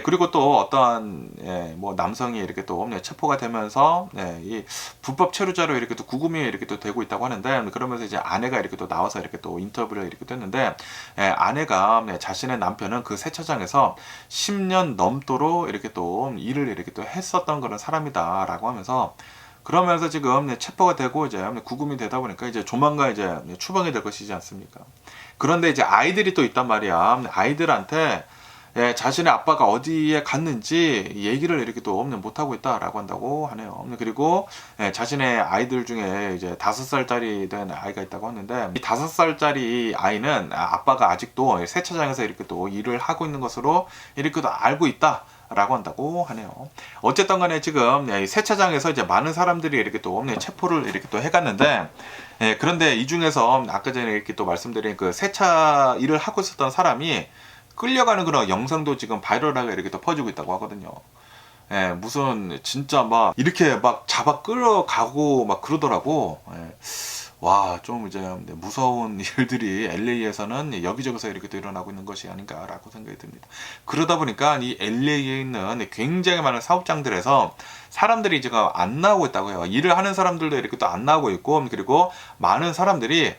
그리고 또 어떠한 뭐 남성이 이렇게 또 체포가 되면서 이 불법 체류자로 이렇게 또 구금이 이렇게 또 되고 있다고 하는데 그러면서 이제 아내가 이렇게 또 나와서 이렇게 또 인터뷰를 이렇게 됐는데 아내가 자신의 남편은 그 세차장에서 10년 넘도록 이렇게 또 일을 이렇게 또 했었던 그런 사람이다라고 하면서 그러면서 지금 체포가 되고 이제 구금이 되다 보니까 이제 조만간 이제 추방이 될 것이지 않습니까? 그런데 이제 아이들이 또 있단 말이야. 아이들한테 자신의 아빠가 어디에 갔는지 얘기를 이렇게 또 못하고 있다라고 한다고 하네요. 그리고 자신의 아이들 중에 이제 5살짜리 된 아이가 있다고 하는데 이 5살짜리 아이는 아빠가 아직도 세차장에서 이렇게 또 일을 하고 있는 것으로 이렇게 또 알고 있다. 라고 한다고 하네요. 어쨌든 간에 지금 세차장에서 이제 많은 사람들이 이렇게 또 체포를 이렇게 또 해갔는데, 그런데 이 중에서 아까 전에 이렇게 또 말씀드린 그 세차 일을 하고 있었던 사람이 끌려가는 그런 영상도 지금 바이럴하게 이렇게 또 퍼지고 있다고 하거든요. 무슨 진짜 막 이렇게 막 잡아 끌어가고 막 그러더라고. 와, 좀 이제 무서운 일들이 LA에서는 여기저기서 이렇게 또 일어나고 있는 것이 아닌가라고 생각이 듭니다. 그러다 보니까 이 LA에 있는 굉장히 많은 사업장들에서 사람들이 지금 안 나오고 있다고요. 일을 하는 사람들도 이렇게 또 안 나오고 있고, 그리고 많은 사람들이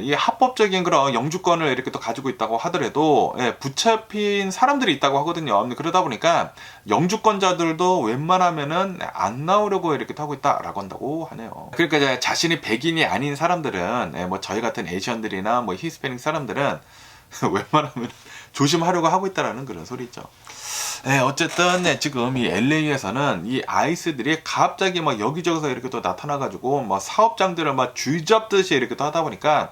이 합법적인 그런 영주권을 이렇게 또 가지고 있다고 하더라도 붙잡힌 사람들이 있다고 하거든요. 그러다 보니까 영주권자들도 웬만하면은 안 나오려고 이렇게 하고 있다라고 한다고 하네요. 그러니까 이제 자신이 백인이 아닌 사람들은 뭐 저희 같은 에이시언들이나 뭐 히스패닉 사람들은 웬만하면 조심하려고 하고 있다라는 그런 소리죠. 어쨌든 지금 이 LA에서는 이 아이스들이 갑자기 막 여기저기서 이렇게 또 나타나가지고 막 사업장들을 막 쥐잡듯이 이렇게 또 하다 보니까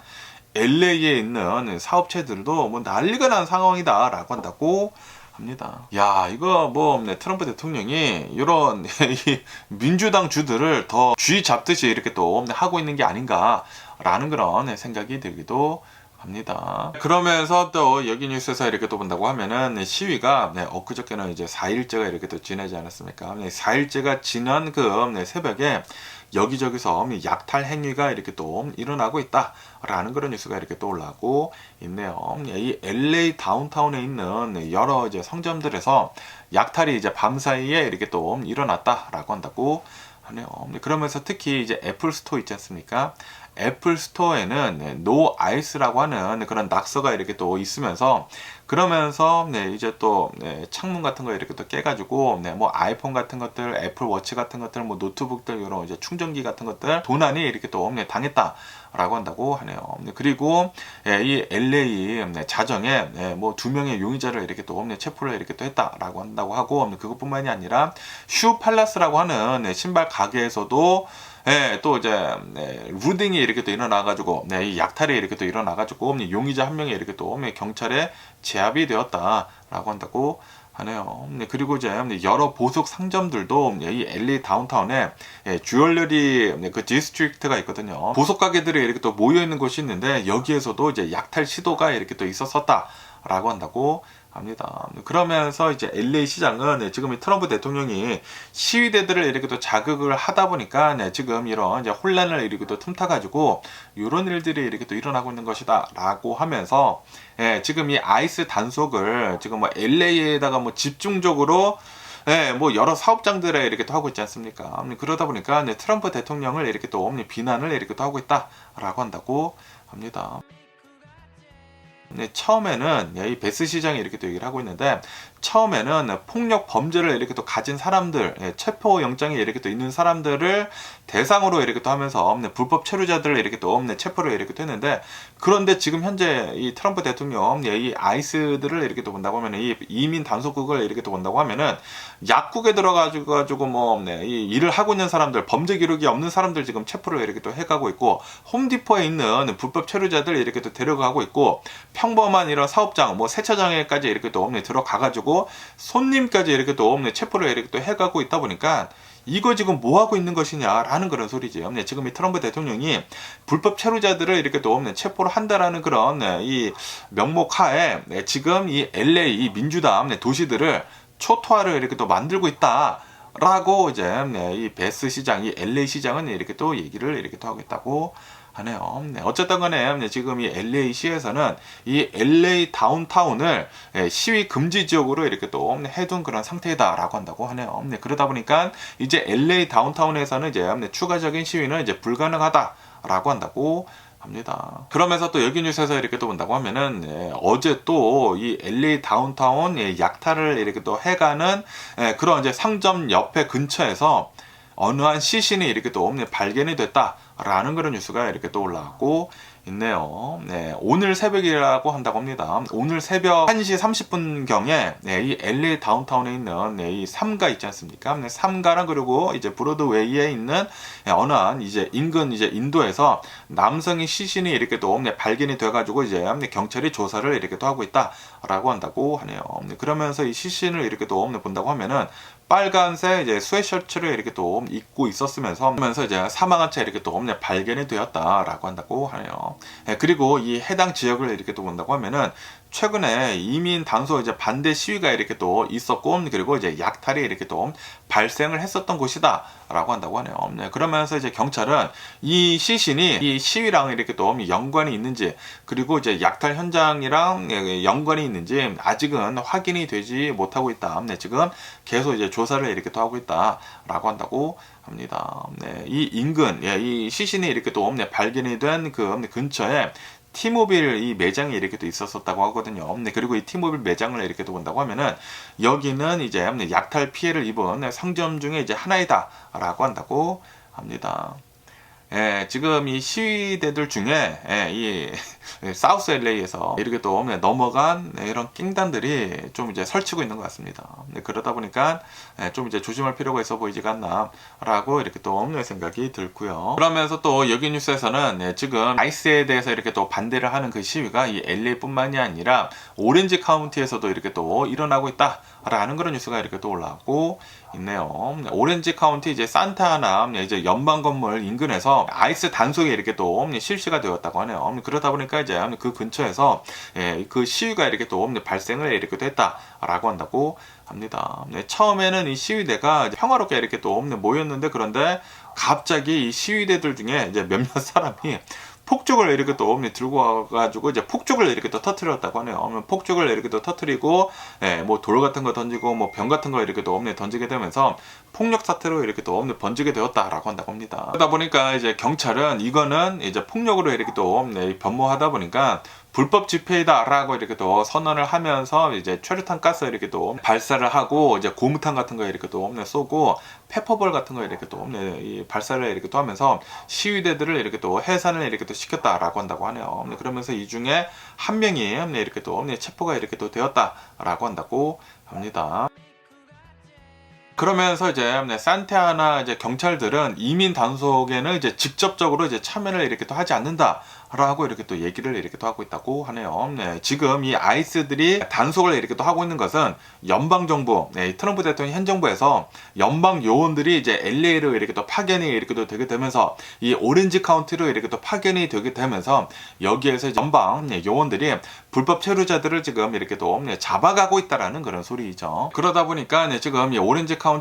LA에 있는 사업체들도 뭐 난리가 난 상황이다라고 한다고 합니다. 야, 이거 뭐 트럼프 대통령이 이런 이 민주당 주들을 더 쥐잡듯이 이렇게 또 하고 있는 게 아닌가라는 그런 생각이 들기도 합니다. 그러면서 또 여기 뉴스에서 이렇게 또 본다고 하면은 시위가 엊그저께는 이제 4일째가 이렇게 또 지나지 않았습니까? 4일째가 지난 그 새벽에 여기저기서 약탈 행위가 이렇게 또 일어나고 있다라는 그런 뉴스가 이렇게 또 올라오고 있네요. 이 LA 다운타운에 있는 여러 이제 상점들에서 약탈이 이제 밤 사이에 이렇게 또 일어났다라고 한다고 하네요. 그러면서 특히 이제 애플 스토어 있지 않습니까? 애플 스토어에는 노 아이스라고 하는 그런 낙서가 이렇게 또 있으면서 그러면서 이제 또 창문 같은 거 이렇게 또 깨가지고 뭐 아이폰 같은 것들, 애플 워치 같은 것들, 뭐 노트북들 이런 이제 충전기 같은 것들 도난이 이렇게 또 당했다라고 한다고 하네요. 그리고 이 LA 자정에 뭐 2명의 용의자를 이렇게 또 체포를 이렇게 또 했다라고 한다고 하고 그것뿐만이 아니라 슈 팔라스라고 하는 신발 가게에서도 또 이제 루딩이 이렇게 또 일어나가지고 이 약탈이 이렇게 또 일어나가지고 용의자 한 명이 이렇게 또 경찰에 제압이 되었다라고 한다고 하네요. 그리고 이제 여러 보석 상점들도 이 LA 다운타운에 주얼러리 그 디스트릭트가 있거든요. 보석 가게들이 이렇게 또 모여 있는 곳이 있는데 여기에서도 이제 약탈 시도가 이렇게 또 있었었다라고 한다고 합니다. 그러면서 이제 LA 시장은 지금 이 트럼프 대통령이 시위대들을 이렇게 또 자극을 하다 보니까 지금 이런 이제 혼란을 이렇게 또 틈타가지고 이런 일들이 이렇게 또 일어나고 있는 것이다라고 하면서 지금 이 아이스 단속을 지금 뭐 LA에다가 뭐 집중적으로 뭐 여러 사업장들에 이렇게 또 하고 있지 않습니까? 그러다 보니까 트럼프 대통령을 이렇게 또 비난을 이렇게 또 하고 있다라고 한다고 합니다. 처음에는 이 베스 시장이 이렇게 또 얘기를 하고 있는데 처음에는 폭력 범죄를 이렇게 또 가진 사람들, 체포 영장이 이렇게 또 있는 사람들을 대상으로 이렇게 또 하면서 불법 체류자들을 이렇게 또 체포를 이렇게 또 했는데 그런데 지금 현재 이 트럼프 대통령 이 아이스들을 이렇게 또 본다고 하면은 이 이민 단속국을 이렇게 또 본다고 하면은 약국에 들어가지고 뭐 이 일을 하고 있는 사람들, 범죄 기록이 없는 사람들 지금 체포를 이렇게 또 해가고 있고 홈디포에 있는 불법 체류자들 이렇게 또 데려가고 있고 평범한 이런 사업장, 뭐 세차장에까지 이렇게 또 들어가가지고 손님까지 이렇게 또 체포를 이렇게 또 해가고 있다 보니까 이거 지금 뭐 하고 있는 것이냐라는 그런 소리죠. 지금 이 트럼프 대통령이 불법 체류자들을 이렇게 또 체포를 한다라는 그런 이 명목하에 지금 이 LA 민주당 도시들을 초토화를 이렇게 또 만들고 있다라고 이제 이 베스 시장, 이 LA 시장은 이렇게 또 얘기를 이렇게 또 하고 있다고 하네요. 어쨌든 간에 지금 이 LA시에서는 이 LA 다운타운을 시위 금지 지역으로 이렇게 또 해둔 그런 상태다라고 한다고 하네요. 그러다 보니까 이제 LA 다운타운에서는 이제 추가적인 시위는 이제 불가능하다라고 한다고 합니다. 그러면서 또 여기 뉴스에서 이렇게 또 본다고 하면은 어제 또 이 LA 다운타운 약탈을 이렇게 또 해가는 그런 이제 상점 옆에 근처에서 어느 한 시신이 이렇게 또 발견이 됐다라는 그런 뉴스가 이렇게 또 올라왔고 있네요. 네, 오늘 새벽이라고 한다고 합니다. 오늘 새벽 1시 30분경에 이 LA 다운타운에 있는 이 삼가 있지 않습니까? 삼가랑 그리고 이제 브로드웨이에 있는 어느 한 이제 인근 이제 인도에서 남성의 시신이 이렇게 또 발견이 돼가지고 이제 경찰이 조사를 이렇게 또 하고 있다라고 한다고 하네요. 그러면서 이 시신을 이렇게 또 본다고 하면은 빨간색 이제 스웨셔츠를 이렇게 또 입고 있었으면서 이제 사망한 채 이렇게 또 발견이 되었다라고 한다고 하네요. 그리고 이 해당 지역을 이렇게 또 본다고 하면은 최근에 이민 단속 이제 반대 시위가 이렇게 또 있었고, 그리고 이제 약탈이 이렇게 또 발생을 했었던 곳이다라고 한다고 하네요. 그러면서 이제 경찰은 이 시신이 이 시위랑 이렇게 또 연관이 있는지, 그리고 이제 약탈 현장이랑 연관이 있는지 아직은 확인이 되지 못하고 있다. 지금 계속 이제 조사를 이렇게 또 하고 있다라고 한다고 합니다. 이 인근, 이 시신이 이렇게 또 발견이 된 그 근처에 티모빌 이 매장이 이렇게 또 있었었다고 하거든요. 그리고 이 티모빌 매장을 이렇게 또 본다고 하면은 여기는 이제 약탈 피해를 입은 상점 중에 이제 하나이다라고 한다고 합니다. 지금 이 시위대들 중에 이 사우스 LA에서 이렇게 또 넘어간 이런 깽단들이 좀 이제 설치고 있는 것 같습니다. 그러다 보니까 좀 이제 조심할 필요가 있어 보이지가 않나라고 이렇게 또 생각이 들고요. 그러면서 또 여기 뉴스에서는 지금 아이스에 대해서 이렇게 또 반대를 하는 그 시위가 이 LA뿐만이 아니라 오렌지 카운티에서도 이렇게 또 일어나고 있다라는 그런 뉴스가 이렇게 또 올라오고 있네요. 오렌지 카운티 이제 산타아나 이제 연방 건물 인근에서 아이스 단속이 이렇게 또 실시가 되었다고 하네요. 그러다 보니까 이제 그 근처에서 그 시위가 이렇게 또 발생을 이렇게 됐다라고 한다고 합니다. 처음에는 이 시위대가 평화롭게 이렇게 또 모였는데, 그런데 갑자기 이 시위대들 중에 이제 몇몇 사람이 폭죽을 이렇게 또 들고 와가지고 이제 폭죽을 이렇게 또 터트렸다고 하네요. 폭죽을 이렇게 또 터트리고, 뭐 돌 같은 거 던지고, 뭐 병 같은 거 이렇게 또 던지게 되면서 폭력 사태로 이렇게 또 번지게 되었다라고 한다고 합니다. 그러다 보니까 이제 경찰은 이거는 이제 폭력으로 이렇게 또 변모하다 보니까 불법 집회이다라고 이렇게 또 선언을 하면서 이제 최루탄 가스 이렇게 또 발사를 하고, 이제 고무탄 같은 거 이렇게 또 쏘고, 페퍼볼 같은 거 이렇게 또 발사를 이렇게 또 하면서 시위대들을 이렇게 또 해산을 이렇게 또 시켰다라고 한다고 하네요. 그러면서 이 중에 한 명이 이렇게 또 체포가 이렇게 또 되었다라고 한다고 합니다. 그러면서 이제 산타아나 이제 경찰들은 이민 단속에는 이제 직접적으로 이제 참여를 이렇게 또 하지 않는다라고 이렇게 또 얘기를 이렇게 또 하고 있다고 하네요. 지금 이 아이스들이 단속을 이렇게 또 하고 있는 것은 연방 정부, 트럼프 대통령 현 정부에서 연방 요원들이 이제 LA로 이렇게 또 파견이 이렇게 또 되게 되면서 이 오렌지 카운티로 이렇게 또 파견이 되게 되면서 여기에서 연방 요원들이 불법 체류자들을 지금 이렇게 또 잡아가고 있다라는 그런 소리죠. 그러다 보니까 지금 이 오렌지 카운티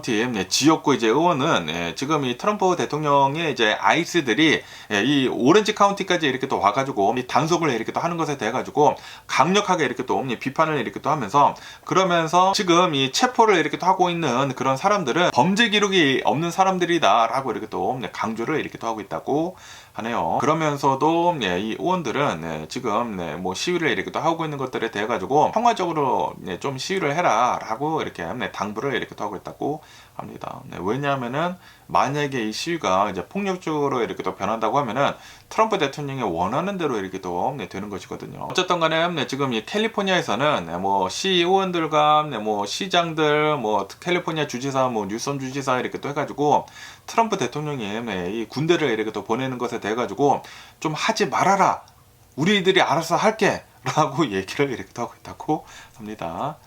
지역구 이제 의원은 지금 이 트럼프 대통령의 이제 아이스들이 이 오렌지 카운티까지 이렇게 또 와가지고 이 단속을 이렇게 또 하는 것에 대해 가지고 강력하게 이렇게 또 비판을 이렇게 또 하면서, 그러면서 지금 이 체포를 이렇게 또 하고 있는 그런 사람들은 범죄 기록이 없는 사람들이다라고 이렇게 또 강조를 이렇게 또 하고 있다고 하네요. 그러면서도 이 의원들은 지금 뭐 시위를 이렇게 또 하고 있는 것들에 대해 가지고 평화적으로 좀 시위를 해라라고 이렇게 당부를 이렇게 또 하고 있다고 합니다. 왜냐하면은 만약에 이 시위가 이제 폭력적으로 이렇게 또 변한다고 하면은 트럼프 대통령이 원하는 대로 이렇게 또 되는 것이거든요. 어쨌든 간에 지금 이 캘리포니아에서는 뭐 시의원들과 뭐 시장들, 뭐 캘리포니아 주지사, 뭐 뉴섬 주지사 이렇게 또 해가지고 트럼프 대통령이 이 군대를 이렇게 또 보내는 것에 대해 가지고 좀 하지 말아라, 우리들이 알아서 할게 라고 얘기를 이렇게 또 하고 있다고 합니다.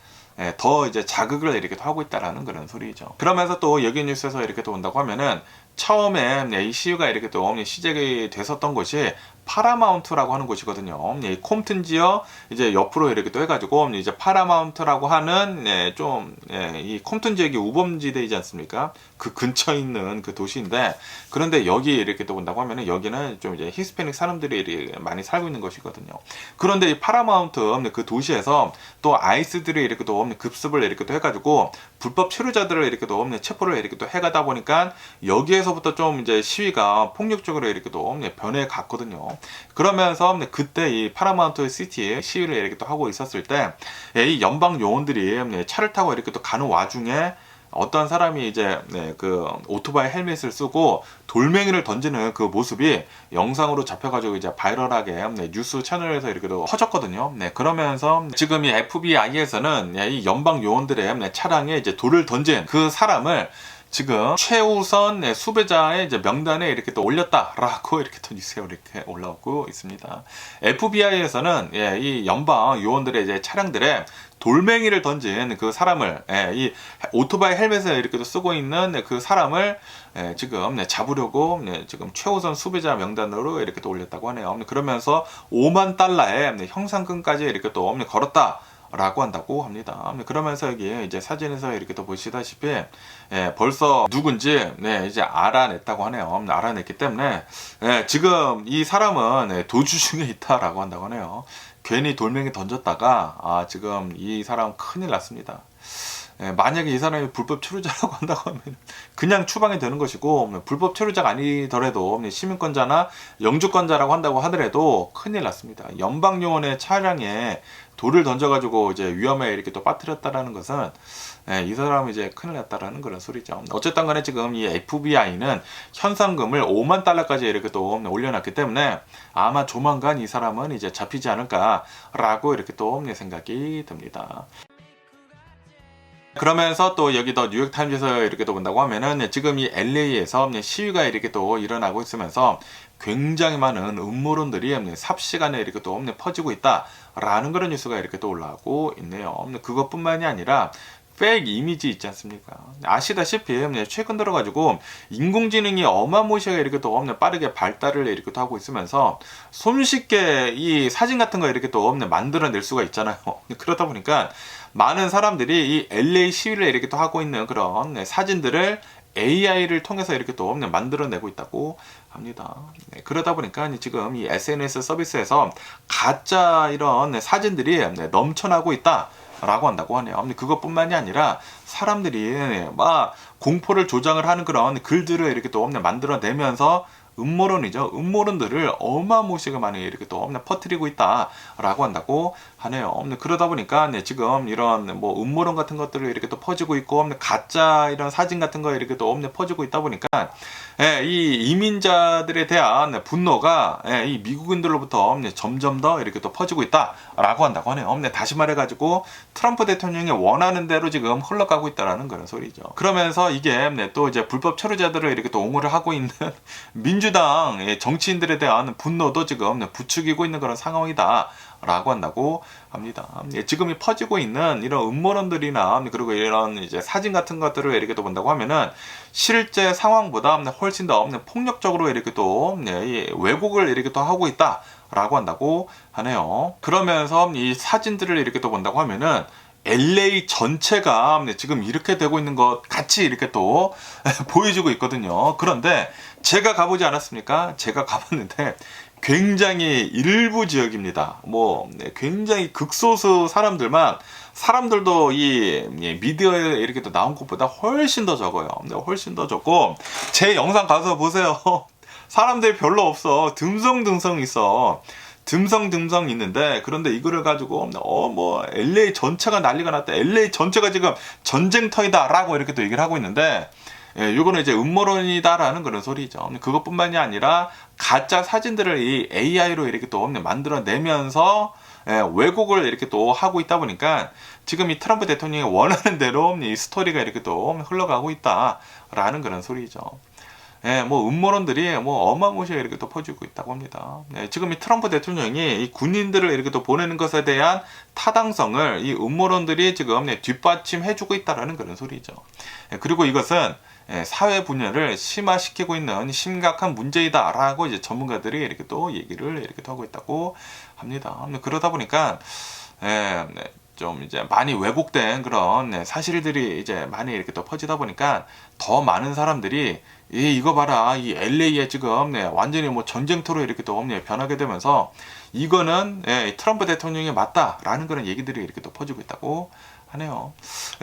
더 이제 자극을 이렇게 하고 있다라는 그런 소리죠. 그러면서 또 여기 뉴스에서 이렇게 또 온다고 하면은 처음에 이 시위가 이렇게 또 시작이 됐었던 곳이 파라마운트라고 하는 곳이거든요. 이 콤튼 지역 이제 옆으로 이렇게 또 해가지고 이제 파라마운트라고 하는 이 콤튼 지역이 우범지대이지 않습니까? 그 근처에 있는 그 도시인데, 그런데 여기 이렇게 또 본다고 하면은 여기는 좀 이제 히스패닉 사람들이 많이 살고 있는 것이거든요. 그런데 이 파라마운트 그 도시에서 또 아이스들이 이렇게 또 급습을 이렇게 또 해가지고 불법 체류자들을 이렇게 또 체포를 이렇게 또 해가다 보니까 여기에서부터 좀 이제 시위가 폭력적으로 이렇게 또 변해 갔거든요. 그러면서 그때 이 파라마운트 시티에 시위를 이렇게 또 하고 있었을 때 이 연방 요원들이 차를 타고 이렇게 또 가는 와중에 어떤 사람이 이제 그 오토바이 헬멧을 쓰고 돌멩이를 던지는 그 모습이 영상으로 잡혀가지고 이제 바이럴하게 뉴스 채널에서 이렇게도 퍼졌거든요. 그러면서 지금 이 FBI에서는 이 연방 요원들의 차량에 이제 돌을 던진 그 사람을 지금 최우선 수배자의 이제 명단에 이렇게 또 올렸다라고 이렇게 또 뉴스에 이렇게 올라오고 있습니다. FBI에서는 이 연방 요원들의 이제 차량들에 돌멩이를 던진 그 사람을, 이 오토바이 헬멧을 이렇게 또 쓰고 있는 그 사람을 지금 잡으려고 지금 최우선 수배자 명단으로 이렇게 또 올렸다고 하네요. 그러면서 5만 달러의 형상금까지 이렇게 또 걸었다. 라고 한다고 합니다. 그러면서 여기 이제 사진에서 이렇게 또 보시다시피 벌써 누군지 이제 알아냈다고 하네요. 알아냈기 때문에 지금 이 사람은 도주 중에 있다라고 한다고 하네요. 괜히 돌멩이 던졌다가 지금 이 사람 큰일 났습니다. 만약에 이 사람이 불법 체류자라고 한다고 하면 그냥 추방이 되는 것이고, 불법 체류자가 아니더라도 시민권자나 영주권자라고 한다고 하더라도 큰일 났습니다. 연방요원의 차량에 돌을 던져가지고 이제 위험에 이렇게 또 빠뜨렸다라는 것은 이 사람이 이제 큰일 났다라는 그런 소리죠. 어쨌든 간에 지금 이 FBI는 현상금을 5만 달러까지 이렇게 또 올려놨기 때문에 아마 조만간 이 사람은 이제 잡히지 않을까라고 이렇게 또 생각이 듭니다. 그러면서 또 여기 더 뉴욕타임즈에서 이렇게 또 본다고 하면은 지금 이 LA에서 시위가 이렇게 또 일어나고 있으면서 굉장히 많은 음모론들이 삽시간에 이렇게 또 퍼지고 있다라는 그런 뉴스가 이렇게 또 올라오고 있네요. 그것뿐만이 아니라 페이크 이미지 있지 않습니까? 아시다시피 최근 들어가지고 인공지능이 어마무시하게 이렇게 또 빠르게 발달을 이렇게 또 하고 있으면서 손쉽게 이 사진 같은 거 이렇게 또 만들어낼 수가 있잖아요. 그러다 보니까 많은 사람들이 이 LA 시위를 이렇게 또 하고 있는 그런 사진들을 AI를 통해서 이렇게 또 만들어내고 있다고 합니다. 그러다 보니까 지금 이 SNS 서비스에서 가짜 이런 사진들이 넘쳐나고 있다. 라고 한다고 하네요. 그것뿐만이 아니라 사람들이 막 공포를 조장을 하는 그런 글들을 이렇게 또 만들어내면서 음모론이죠. 음모론들을 어마무시하게 많이 이렇게 또 퍼뜨리고 있다라고 한다고 하네요. 그러다 보니까 지금 이런 뭐 음모론 같은 것들을 이렇게 또 퍼지고 있고 가짜 이런 사진 같은 거 이렇게 또 퍼지고 있다 보니까 이 이민자들에 대한 분노가 이 미국인들로부터 점점 더 이렇게 또 퍼지고 있다라고 한다고 하네요. 다시 말해가지고 트럼프 대통령이 원하는 대로 지금 흘러가고 있다라는 그런 소리죠. 그러면서 이게 또 이제 불법 체류자들을 이렇게 또 옹호를 하고 있는 민주당 정치인들에 대한 분노도 지금 부추기고 있는 그런 상황이다. 라고 한다고 합니다. 지금이 퍼지고 있는 이런 음모론들이나 그리고 이런 이제 사진 같은 것들을 이렇게 또 본다고 하면은 실제 상황보다 훨씬 더 폭력적으로 이렇게 또 왜곡을 이렇게 또 하고 있다라고 한다고 하네요. 그러면서 이 사진들을 이렇게 또 본다고 하면은 LA 전체가 지금 이렇게 되고 있는 것 같이 이렇게 또 보여주고 있거든요. 그런데 제가 가보지 않았습니까? 제가 가봤는데 굉장히 일부 지역입니다. 굉장히 극소수 사람들도 이 미디어에 이렇게 또 나온 것보다 훨씬 더 적어요. 훨씬 더 적고 제 영상 가서 보세요. 사람들이 별로 없어. 듬성듬성 있어. 듬성듬성 있는데 그런데 이거를 가지고 LA 전체가 난리가 났다. LA 전체가 지금 전쟁터이다라고 이렇게 또 얘기를 하고 있는데 이거는 이제 음모론이다라는 그런 소리죠. 그것뿐만이 아니라 가짜 사진들을 이 AI로 이렇게 또 만들어내면서 왜곡을 이렇게 또 하고 있다 보니까 지금 이 트럼프 대통령이 원하는 대로 이 스토리가 이렇게 또 흘러가고 있다라는 그런 소리죠. 음모론들이 어마무시하게 이렇게 또 퍼지고 있다고 합니다. 지금 이 트럼프 대통령이 이 군인들을 이렇게 또 보내는 것에 대한 타당성을 이 음모론들이 지금 뒷받침해주고 있다라는 그런 소리죠. 그리고 이것은 사회 분열을 심화시키고 있는 심각한 문제이다라고 이제 전문가들이 이렇게 또 얘기를 이렇게 또 하고 있다고 합니다. 그러다 보니까 좀 이제 많이 왜곡된 그런 사실들이 이제 많이 이렇게 또 퍼지다 보니까 더 많은 사람들이 이거 봐라, 이 LA에 지금 완전히 전쟁터로 이렇게 또 변하게 되면서 이거는 트럼프 대통령이 맞다라는 그런 얘기들이 이렇게 또 퍼지고 있다고 하네요.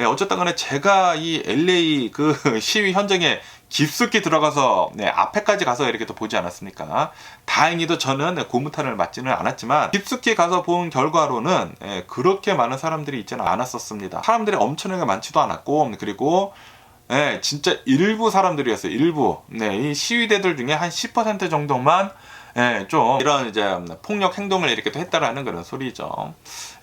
어쨌든 간에 제가 이 LA 그 시위 현장에 깊숙이 들어가서 앞에까지 가서 이렇게 또 보지 않았습니까? 다행히도 저는 고무탄을 맞지는 않았지만 깊숙이 가서 본 결과로는 그렇게 많은 사람들이 있지는 않았었습니다. 사람들이 엄청나게 많지도 않았고 그리고 예, 진짜 일부 사람들이었어요. 일부. 네, 이 시위대들 중에 한 10% 정도만 예, 좀 이런 이제 폭력 행동을 이렇게 또 했다라는 그런 소리죠.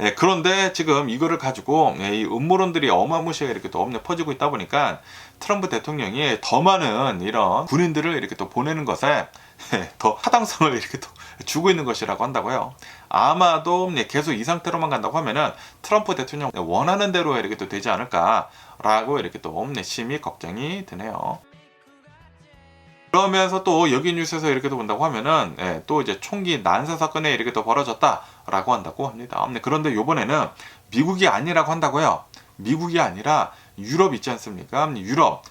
예, 그런데 지금 이거를 가지고 이 음모론들이 어마무시하게 이렇게 또 퍼지고 있다 보니까 트럼프 대통령이 더 많은 이런 군인들을 이렇게 또 보내는 것에 더 타당성을 이렇게 또 주고 있는 것이라고 한다고요. 아마도 계속 이 상태로만 간다고 하면은 트럼프 대통령 원하는 대로 이렇게 또 되지 않을까라고 이렇게 또 심히 걱정이 드네요. 그러면서 또 여기 뉴스에서 이렇게 또 본다고 하면은 또 이제 총기 난사 사건에 이렇게 또 벌어졌다라고 한다고 합니다. 그런데 요번에는 미국이 아니라고 한다고요. 미국이 아니라 유럽 있지 않습니까? 유럽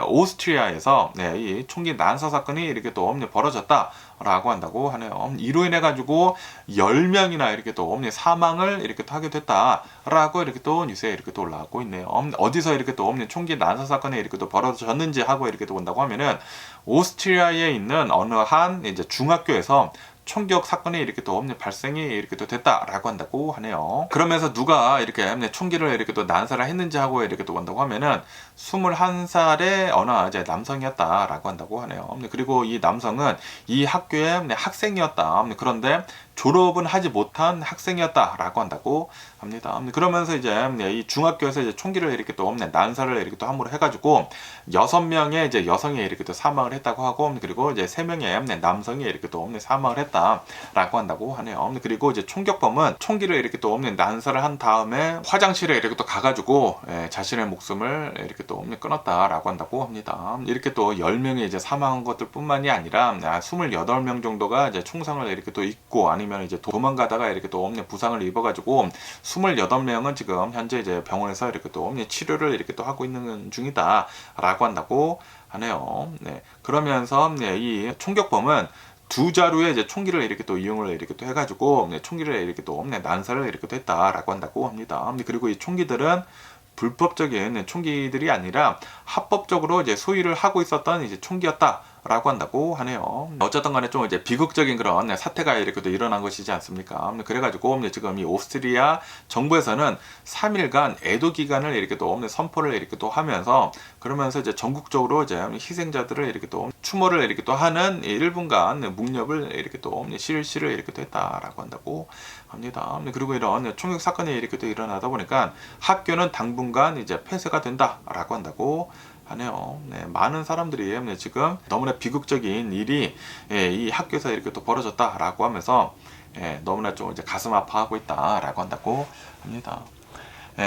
오스트리아에서 이 총기 난사 사건이 이렇게 또 벌어졌다라고 한다고 하네요. 이로 인해 가지고 10명이나 이렇게 또 사망을 이렇게 또 하게 됐다라고 이렇게 또 뉴스에 이렇게 또 올라오고 있네요. 어디서 이렇게 또 총기 난사 사건이 이렇게 또 벌어졌는지 하고 이렇게 또 본다고 하면은 오스트리아에 있는 어느 한 이제 중학교에서 총격 사건이 이렇게 또 발생이 이렇게 또 됐다라고 한다고 하네요. 그러면서 누가 이렇게 총기를 이렇게 또 난사를 했는지 하고 이렇게 또 본다고 하면은 21살의 어느 이제 남성이었다라고 한다고 하네요. 그리고 이 남성은 이 학교의 학생이었다. 그런데 졸업은 하지 못한 학생이었다라고 한다고 합니다. 그러면서 이제 이 중학교에서 이제 총기를 이렇게 또 난사를 이렇게 또 함부로 해가지고 6명의 이제 여성이 이렇게 또 사망을 했다고 하고, 그리고 이제 3명의 남성이 이렇게 또 사망을 했다라고 한다고 하네요. 그리고 이제 총격범은 총기를 이렇게 또 난사를 한 다음에 화장실에 이렇게 또 가가지고 자신의 목숨을 이렇게 또 끊었다라고 한다고 합니다. 이렇게 또 10명이 이제 사망한 것들뿐만이 아니라 28명 정도가 이제 총상을 이렇게 또 입고 아니면 이제 도망가다가 이렇게 또 부상을 입어가지고 28명은 지금 현재 이제 병원에서 이렇게 또 치료를 이렇게 또 하고 있는 중이다라고 한다고 하네요. 네. 그러면서 이 총격범은 두 자루의 이제 총기를 이렇게 또 이용을 이렇게 또 해가지고 총기를 이렇게 또 난사를 이렇게 또 했다라고 한다고 합니다. 그리고 이 총기들은 불법적인 총기들이 아니라 합법적으로 이제 소유를 하고 있었던 이제 총기였다라고 한다고 하네요. 어쨌든 간에 좀 이제 비극적인 그런 사태가 이렇게 또 일어난 것이지 않습니까? 그래가지고 지금 이 오스트리아 정부에서는 3일간 애도 기간을 이렇게 또 선포를 이렇게 또 하면서, 그러면서 이제 전국적으로 이제 희생자들을 이렇게 또 추모를 이렇게 또 하는 1분간 묵념을 이렇게 또 실시를 이렇게 또 했다라고 한다고 합니다. 그리고 이런 총격 사건이 이렇게 또 일어나다 보니까 학교는 당분간 이제 폐쇄가 된다라고 한다고 하네요. 많은 사람들이 지금 너무나 비극적인 일이 이 학교에서 이렇게 또 벌어졌다라고 하면서 너무나 좀 이제 가슴 아파하고 있다라고 한다고 합니다.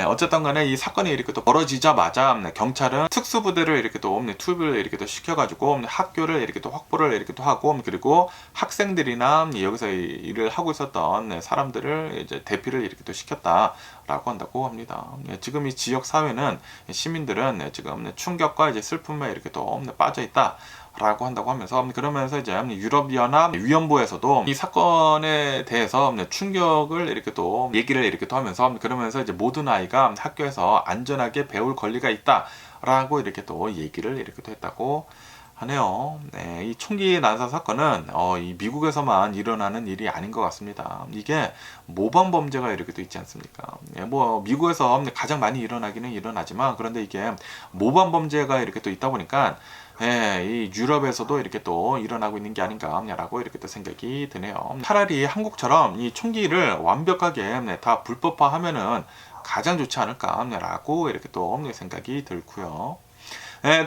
어쨌든 간에 이 사건이 이렇게 또 벌어지자마자 경찰은 특수부대를 이렇게 또 투입을 이렇게 또 시켜가지고 학교를 이렇게 또 확보를 이렇게 또 하고, 그리고 학생들이나 여기서 일을 하고 있었던 사람들을 이제 대피를 이렇게 또 시켰다라고 한다고 합니다. 지금 이 지역 사회는 시민들은 지금 충격과 이제 슬픔에 이렇게 또 빠져 있다. 라고 한다고 하면서, 그러면서 이제 유럽연합 위원부에서도 이 사건에 대해서 충격을 이렇게 또 얘기를 이렇게 또 하면서, 그러면서 이제 모든 아이가 학교에서 안전하게 배울 권리가 있다라고 이렇게 또 얘기를 이렇게 또 했다고 하네요. 이 총기 난사 사건은 이 미국에서만 일어나는 일이 아닌 것 같습니다. 이게 모범 범죄가 이렇게 또 있지 않습니까? 뭐 미국에서 가장 많이 일어나기는 일어나지만, 그런데 이게 모범 범죄가 이렇게 또 있다 보니까 이 유럽에서도 이렇게 또 일어나고 있는 게 아닌가라고 이렇게 또 생각이 드네요. 차라리 한국처럼 이 총기를 완벽하게 다 불법화하면은 가장 좋지 않을까라고 이렇게 또 생각이 들고요.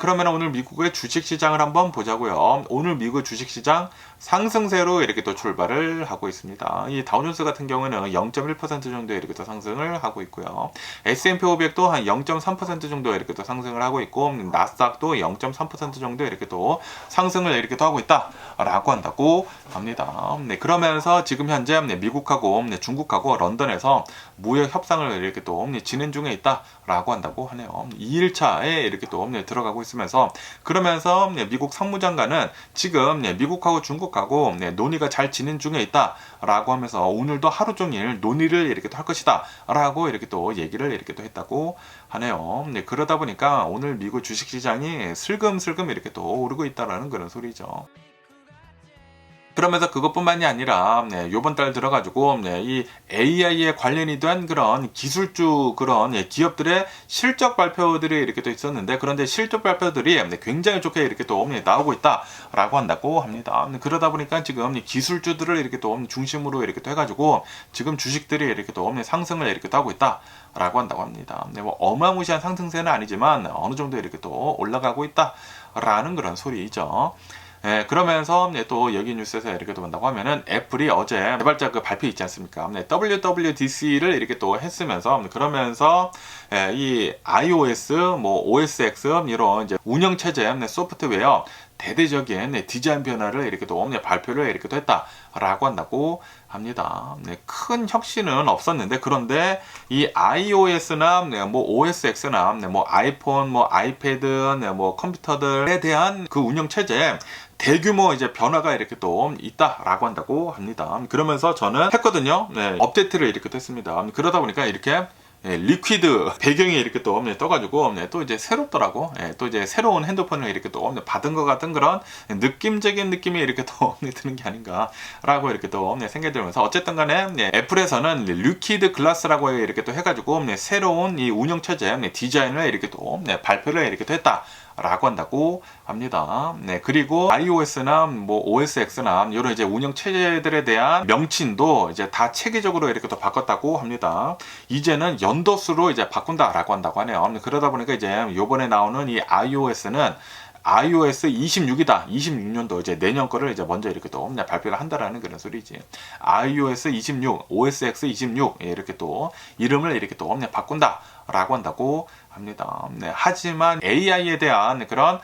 그러면 오늘 미국의 주식시장을 한번 보자고요. 오늘 미국 주식시장 상승세로 이렇게 또 출발을 하고 있습니다. 이 다우존스 같은 경우는 0.1% 정도 이렇게 또 상승을 하고 있고요. S&P 500도 한 0.3% 정도 이렇게 또 상승을 하고 있고, 나스닥도 0.3% 정도 이렇게 또 상승을 이렇게 또 하고 있다라고 한다고 합니다. 그러면서 지금 현재 미국하고 중국하고 런던에서 무역 협상을 이렇게 또 진행 중에 있다라고 한다고 하네요. 2일차에 이렇게 또 들어가고 있으면서, 그러면서 미국 상무장관은 지금 미국하고 중국하고 논의가 잘 진행 중에 있다라고 하면서 오늘도 하루 종일 논의를 이렇게 또 할 것이다라고 이렇게 또 얘기를 이렇게 또 했다고 하네요. 그러다 보니까 오늘 미국 주식시장이 슬금슬금 이렇게 또 오르고 있다라는 그런 소리죠. 그러면서 그것뿐만이 아니라 요번 달 들어가지고 이 AI에 관련이 된 그런 기술주 그런 기업들의 실적 발표들이 이렇게 또 있었는데, 그런데 실적 발표들이 굉장히 좋게 이렇게 또 나오고 있다라고 한다고 합니다. 그러다 보니까 지금 기술주들을 이렇게 또 중심으로 이렇게 또 해가지고 지금 주식들이 이렇게 또 상승을 이렇게 또 하고 있다라고 한다고 합니다. 뭐 어마무시한 상승세는 아니지만 어느 정도 이렇게 또 올라가고 있다라는 그런 소리죠. 그러면서 또 여기 뉴스에서 이렇게 또 본다고 하면은 애플이 어제 개발자 그 발표 있지 않습니까? WWDC를 이렇게 또 했으면서, 그러면서 이 iOS, 뭐 OS X 이런 이제 운영 체제 소프트웨어 대대적인 디자인 변화를 이렇게 또 발표를 이렇게 또 했다라고 한다고 합니다. 큰 혁신은 없었는데, 그런데 이 iOS나 뭐 OS X나 뭐 아이폰, 뭐 아이패드, 뭐 컴퓨터들에 대한 그 운영 체제 대규모 이제 변화가 이렇게 또 있다라고 한다고 합니다. 그러면서 저는 했거든요. 업데이트를 이렇게 또 했습니다. 그러다 보니까 이렇게 리퀴드 배경이 이렇게 또 떠가지고 또 이제 새롭더라고. 또 이제 새로운 핸드폰을 이렇게 또 받은 것 같은 그런 느낌적인 느낌이 이렇게 또 드는 게 아닌가라고 이렇게 또 생각이 들면서, 어쨌든 간에 애플에서는 리퀴드 글라스라고 이렇게 또 해가지고 새로운 이 운영 체제 디자인을 이렇게 또 발표를 이렇게 또 했다 라고 한다고 합니다. 그리고 iOS나 뭐 OS X나 이런 이제 운영 체제들에 대한 명칭도 이제 다 체계적으로 이렇게 또 바꿨다고 합니다. 이제는 연도수로 이제 바꾼다라고 한다고 하네요. 그러다 보니까 이제 요번에 나오는 이 iOS는 iOS 26이다. 26년도 이제 내년 거를 이제 먼저 이렇게 또 발표를 한다라는 그런 소리지. iOS 26, OS X 26 이렇게 또 이름을 이렇게 또 바꾼다라고 한다고 합니다. 하지만 AI에 대한 그런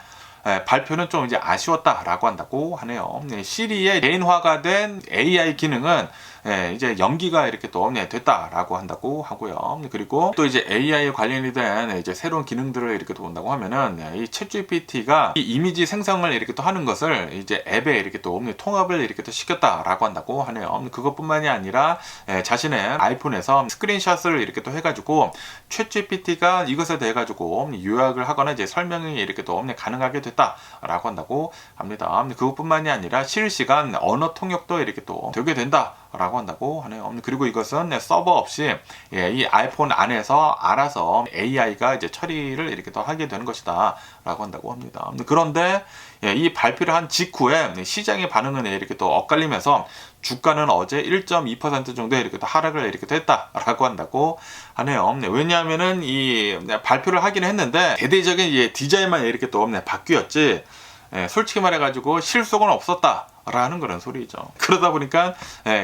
발표는 좀 이제 아쉬웠다라고 한다고 하네요. 시리의 개인화가 된 AI 기능은 이제 연기가 이렇게 또 됐다라고 한다고 하고요. 그리고 또 이제 AI 관련이 된 이제 새로운 기능들을 이렇게 또 본다고 하면은 이 챗GPT가 이 이미지 생성을 이렇게 또 하는 것을 이제 앱에 이렇게 또 통합을 이렇게 또 시켰다라고 한다고 하네요. 그것뿐만이 아니라 자신의 아이폰에서 스크린샷을 이렇게 또 해가지고 챗GPT가 이것에 대해 가지고 요약을 하거나 이제 설명이 이렇게 또 가능하게 됐다라고 한다고 합니다. 그것뿐만이 아니라 실시간 언어 통역도 이렇게 또 되게 된다라고 한다고 하네요. 그리고 이것은 서버 없이 이 아이폰 안에서 알아서 AI가 이제 처리를 이렇게 또 하게 되는 것이다라고 한다고 합니다. 그런데 이 발표를 한 직후에 시장의 반응은 이렇게 또 엇갈리면서 주가는 어제 1.2% 정도 이렇게 또 하락을 이렇게 했다라고 한다고 하네요. 왜냐하면은 이 발표를 하기는 했는데 대대적인 이제 디자인만 이렇게 또 바뀌었지, 솔직히 말해가지고 실속은 없었다라는 그런 소리죠. 그러다 보니까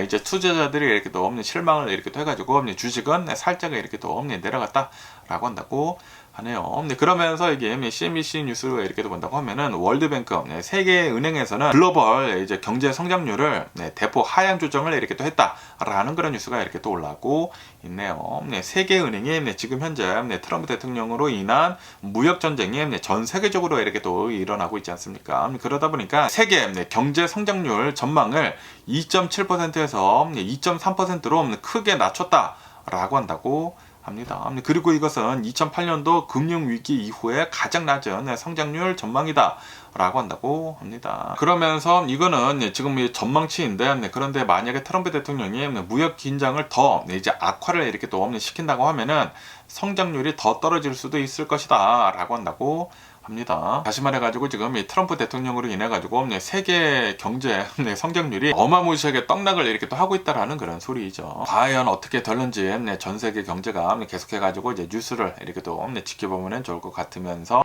이제 투자자들이 이렇게 또 실망을 이렇게 또 해가지고 주식은 살짝 이렇게 또 내려갔다라고 한다고 하네요. 그러면서 이게 CNBC 뉴스를 이렇게 본다고 하면은 월드뱅크 세계은행에서는 글로벌 이제 경제 성장률을 대폭 하향 조정을 이렇게 또 했다라는 그런 뉴스가 이렇게 또 올라오고 있네요. 세계은행이 지금 현재 트럼프 대통령으로 인한 무역 전쟁이 전 세계적으로 이렇게 또 일어나고 있지 않습니까? 그러다 보니까 세계 경제 성장률 전망을 2.7%에서 2.3%로 크게 낮췄다라고 한다고 합니다. 그리고 이것은 2008년도 금융위기 이후에 가장 낮은 성장률 전망이다 라고 한다고 합니다. 그러면서 이거는 지금 전망치인데, 그런데 만약에 트럼프 대통령이 무역 긴장을 더 이제 악화를 이렇게 또 시킨다고 하면은 성장률이 더 떨어질 수도 있을 것이다 라고 한다고 합니다. 다시 말해가지고 지금 이 트럼프 대통령으로 인해가지고 세계 경제 성장률이 어마무시하게 떡락을 이렇게 또 하고 있다라는 그런 소리죠. 과연 어떻게 될는지 전 세계 경제가 계속해가지고 이제 뉴스를 이렇게 또 지켜보면 좋을 것 같으면서,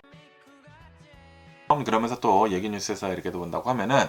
그러면서 또 얘기 뉴스에서 이렇게 본다고 하면은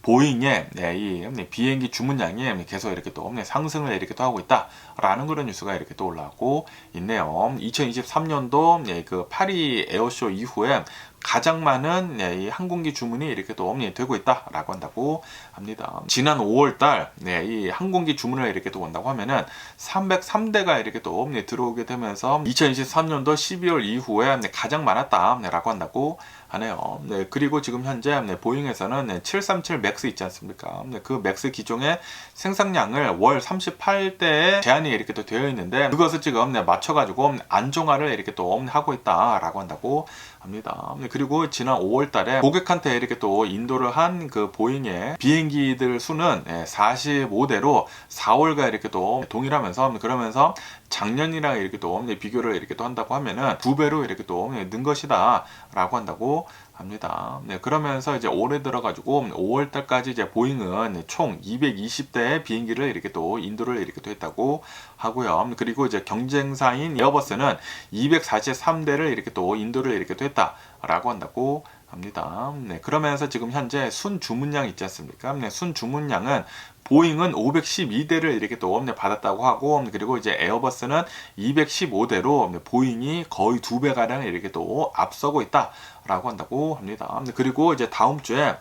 보잉의 이 비행기 주문량이 계속 이렇게 또 상승을 이렇게 또 하고 있다라는 그런 뉴스가 이렇게 또 올라오고 있네요. 2023년도 그 파리 에어쇼 이후에 가장 많은 이 항공기 주문이 이렇게 또 되고 있다라고 한다고 합니다. 지난 5월달 이 항공기 주문을 이렇게 또 본다고 하면은 303대가 이렇게 또 들어오게 되면서 2023년도 12월 이후에 가장 많았다라고 한다고 하네요. 그리고 지금 현재 보잉에서는 737 맥스 있지 않습니까? 그 맥스 기종의 생산량을 월 38대에 제한이 이렇게 또 되어 있는데, 그것을 지금 맞춰가지고 안정화를 이렇게 또 하고 있다라고 한다고 합니다. 그리고 지난 5월 달에 고객한테 이렇게 또 인도를 한 그 보잉의 비행기들 수는 45대로 4월과 이렇게 또 동일하면서, 그러면서 작년이랑 이렇게 또 비교를 이렇게 또 한다고 하면은 2배로 이렇게 또 는 것이다 라고 한다고 합니다. 그러면서 이제 올해 들어가지고 5월 달까지 이제 보잉은 총 220대의 비행기를 이렇게 또 인도를 이렇게 또 했다고 하고요. 그리고 이제 경쟁사인 에어버스는 243대를 이렇게 또 인도를 이렇게 또 했다라고 한다고 합니다. 그러면서 지금 현재 순 주문량 있지 않습니까? 순 주문량은 보잉은 512대를 이렇게 또 받았다고 하고, 그리고 이제 에어버스는 215대로 보잉이 거의 2배가량 이렇게 또 앞서고 있다라고 한다고 합니다. 그리고 이제 다음 주에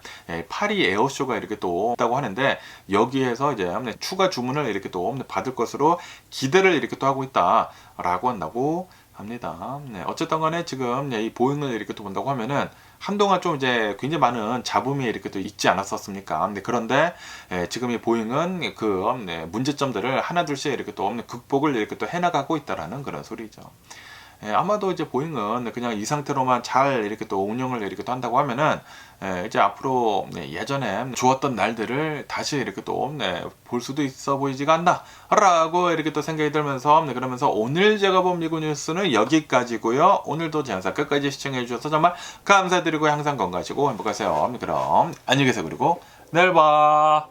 파리 에어쇼가 이렇게 또 있다고 하는데, 여기에서 이제 추가 주문을 이렇게 또 받을 것으로 기대를 이렇게 또 하고 있다라고 한다고 합니다. 어쨌든 간에 지금 이 보잉을 이렇게 또 본다고 하면은 한동안 좀 이제 굉장히 많은 잡음이 이렇게 또 있지 않았었습니까? 그런데 지금 이 보잉은 그 문제점들을 하나둘씩 이렇게 또 극복을 이렇게 또 해나가고 있다라는 그런 소리죠. 아마도 이제 보잉은 그냥 이 상태로만 잘 이렇게 또 운영을 이렇게 또 한다고 하면은 이제 앞으로 예전에 좋았던 날들을 다시 이렇게 또 볼 수도 있어 보이지가 않나 라고 이렇게 또 생각이 들면서, 그러면서 오늘 제가 본 미국 뉴스는 여기까지고요. 오늘도 제 영상 끝까지 시청해 주셔서 정말 감사드리고 항상 건강하시고 행복하세요. 그럼 안녕히 계세요. 그리고 내일 봐.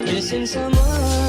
Missing someone